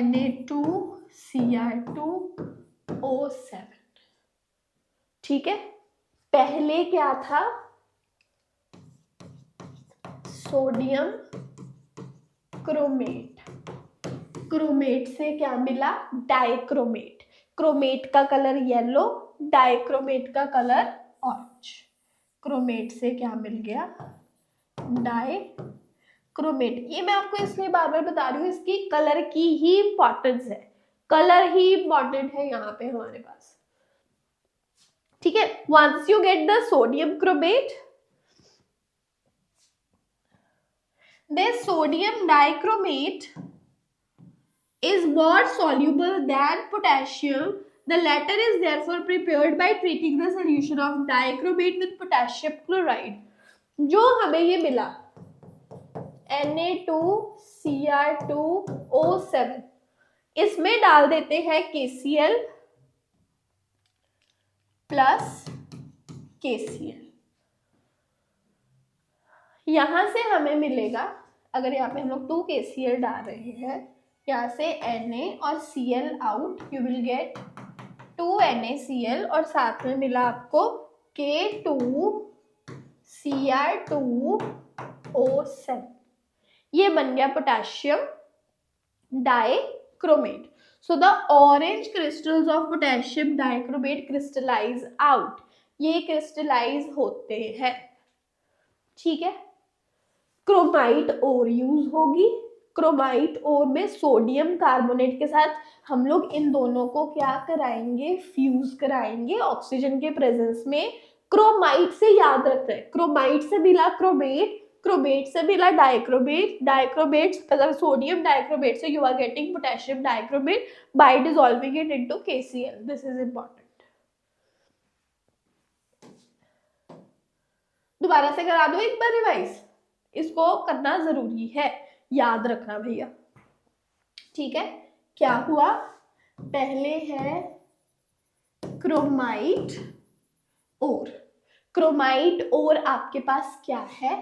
Na2Cr2O7। ठीक है, पहले क्या था? सोडियम क्रोमेट, क्रोमेट से क्या मिला? डाइक्रोमेट। क्रोमेट का कलर येलो, डाइक्रोमेट का कलर ऑरेंज। क्रोमेट से क्या मिल गया? डाइक्रोमेट। ये मैं आपको इसलिए बार बार बता रही हूँ, इसकी कलर की ही इंपॉर्टेंस है, कलर ही इंपॉर्टेंट है यहाँ पे हमारे पास, ठीक है। Once you get the sodium chromate, this sodium dichromate is more soluble than potassium. The latter is therefore prepared by treating the solution of dichromate with potassium chloride. जो हमें ये मिला Na2Cr2O7, इसमें डाल देते हैं KCl प्लस KCl। यहां से हमें मिलेगा, अगर यहाँ पे हम लोग 2 KCl डाल रहे हैं, यहाँ से Na और Cl out, you will get 2 NaCl और साथ में मिला आपको K2Cr2O7। ये बन गया potassium dichromate. So the orange crystals of potassium dichromate crystallise out, ये क्रिस्टलाइज होते हैं, ठीक है। क्रोमाइट ओर यूज होगी, क्रोमाइट ओर में सोडियम कार्बोनेट के साथ हम लोग इन दोनों को क्या कराएंगे, फ्यूज कराएंगे ऑक्सीजन के प्रेजेंस में। क्रोमाइट से याद रखना है, क्रोमाइट से मिला क्रोमेट, क्रोमेट से मिला डाइक्रोमेट, डाइक्रोमेट मतलब सोडियम डाइक्रोमेट से you are getting potassium dichromate by dissolving it into KCl। This is important. दोबारा से करा दो एक बार रिवाइज, इसको करना जरूरी है, याद रखना भैया, ठीक है। क्या हुआ, पहले है क्रोमाइट और, क्रोमाइट और आपके पास क्या है,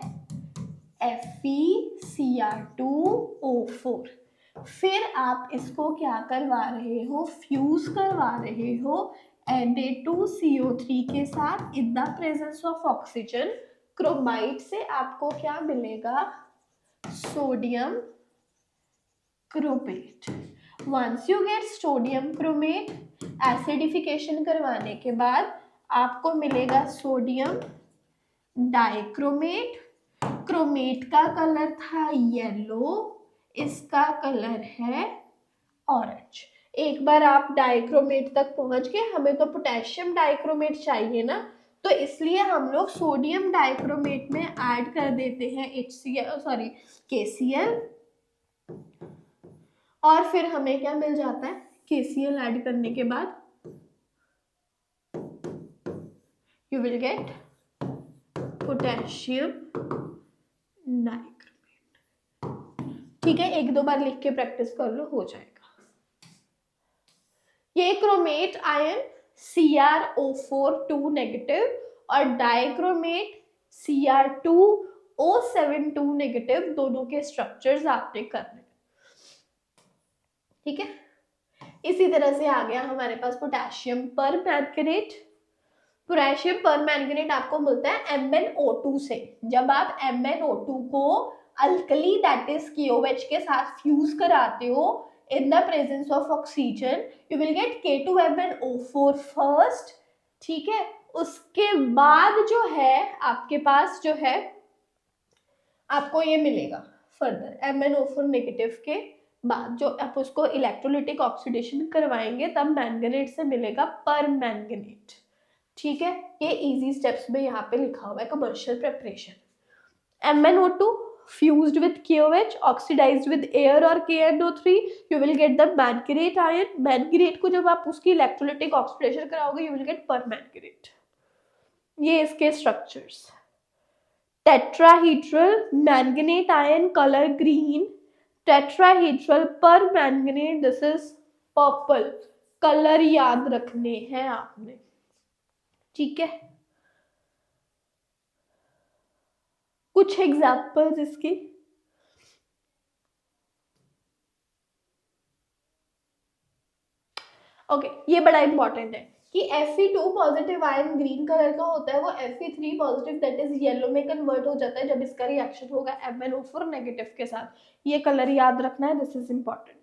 FeCr2O4। फिर आप इसको क्या करवा रहे हो, फ्यूज करवा रहे हो Na2CO3 के साथ in the presence of oxygen. Chromite से आपको क्या मिलेगा, sodium chromate. Once you get sodium chromate, acidification करवाने के बाद आपको मिलेगा सोडियम डाइक्रोमेट। क्रोमेट का कलर था येलो, इसका कलर है ऑरेंज। एक बार आप डाइक्रोमेट तक पहुंच गए, हमें तो पोटेशियम डाइक्रोमेट चाहिए ना, तो इसलिए हम लोग सोडियम डाइक्रोमेट में ऐड कर देते हैं KCl, और फिर हमें क्या मिल जाता है, KCl ऐड करने के बाद you will get potassium dichromate, ठीक है। एक दो बार लिख के प्रैक्टिस कर लो, हो जाएगा। ये क्रोमेट आयन CrO4 नेगेटिव और डाइक्रोमेट Cr2O7 नेगेटिव, दोनों के स्ट्रक्चर्स आपने करने, ठीक है। इसी तरह से आ गया हमारे पास पोटेशियम पर मैंगनीट। पोटेशियम पर मैंगनीट आपको मिलता है MnO2 से। जब आप MnO2 को अल्कली दैट इज KOH के साथ फ्यूज कराते हो in the presence of oxygen, you will get K2MnO4 first, ठीक है। उसके बाद जो है आपके पास जो है आपको ये मिलेगा फर्दर MnO4 नेगेटिव के बाद, जो आप उसको इलेक्ट्रोलिटिक ऑक्सीडेशन करवाएंगे तब मैंगनीट से मिलेगा पर मैंगनीट, ठीक है। ये इजी स्टेप्स में यहाँ पे लिखा हुआ है commercial preparation. MnO2 fused with KOH oxidized with air or KNO3, you will get the manganate ion। Manganate को जब आप उसकी इलेक्ट्रोलिटिक ऑक्सीडेशन कराओगे you will get परमैंगनीट। ये इसके structures, tetrahedral manganate ion colour green, tetrahedral permanganate this is purple. Colour याद रखने हैं आपने, ठीक है। कुछ एग्जाम्पल्स इसकी, ओके ये बड़ा इंपॉर्टेंट है कि Fe2 positive ion green colour का होता है, वो Fe3 positive that is yellow में कन्वर्ट हो जाता है जब इसका रिएक्शन होगा MnO4 नेगेटिव के साथ। ये कलर याद रखना है, दिस इज इंपॉर्टेंट।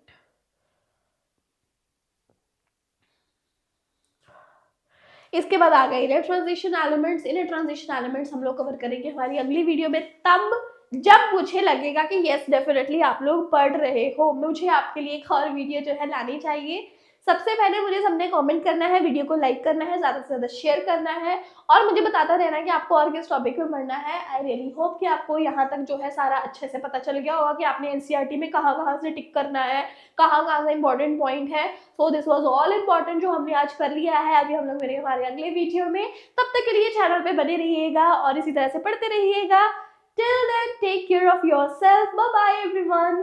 इसके बाद आ गए inner transition elements. Inner transition elements हम लोग कवर करेंगे हमारी अगली वीडियो में, तब जब मुझे लगेगा कि यस डेफिनेटली आप लोग पढ़ रहे हो, मुझे आपके लिए एक और वीडियो जो है लानी चाहिए। सबसे पहले मुझे सबने कमेंट करना है, वीडियो को लाइक करना है, ज़्यादा से ज़्यादा शेयर करना है और मुझे बताता रहना कि आपको और किस टॉपिक में पढ़ना है। आई रियली होप कि आपको यहाँ तक जो है सारा अच्छे से पता चल गया होगा कि आपने एनसीईआरटी में कहाँ कहाँ से टिक करना है, कहाँ कहाँ से इंपॉर्टेंट पॉइंट है। So this was all important जो हमने आज कर लिया है। अभी हम लोग मेरे हमारे अगले वीडियो में, तब तक के लिए चैनल पे बने रहिएगा और इसी तरह से पढ़ते रहिएगा। Till then, take care of yourself. Bye bye everyone.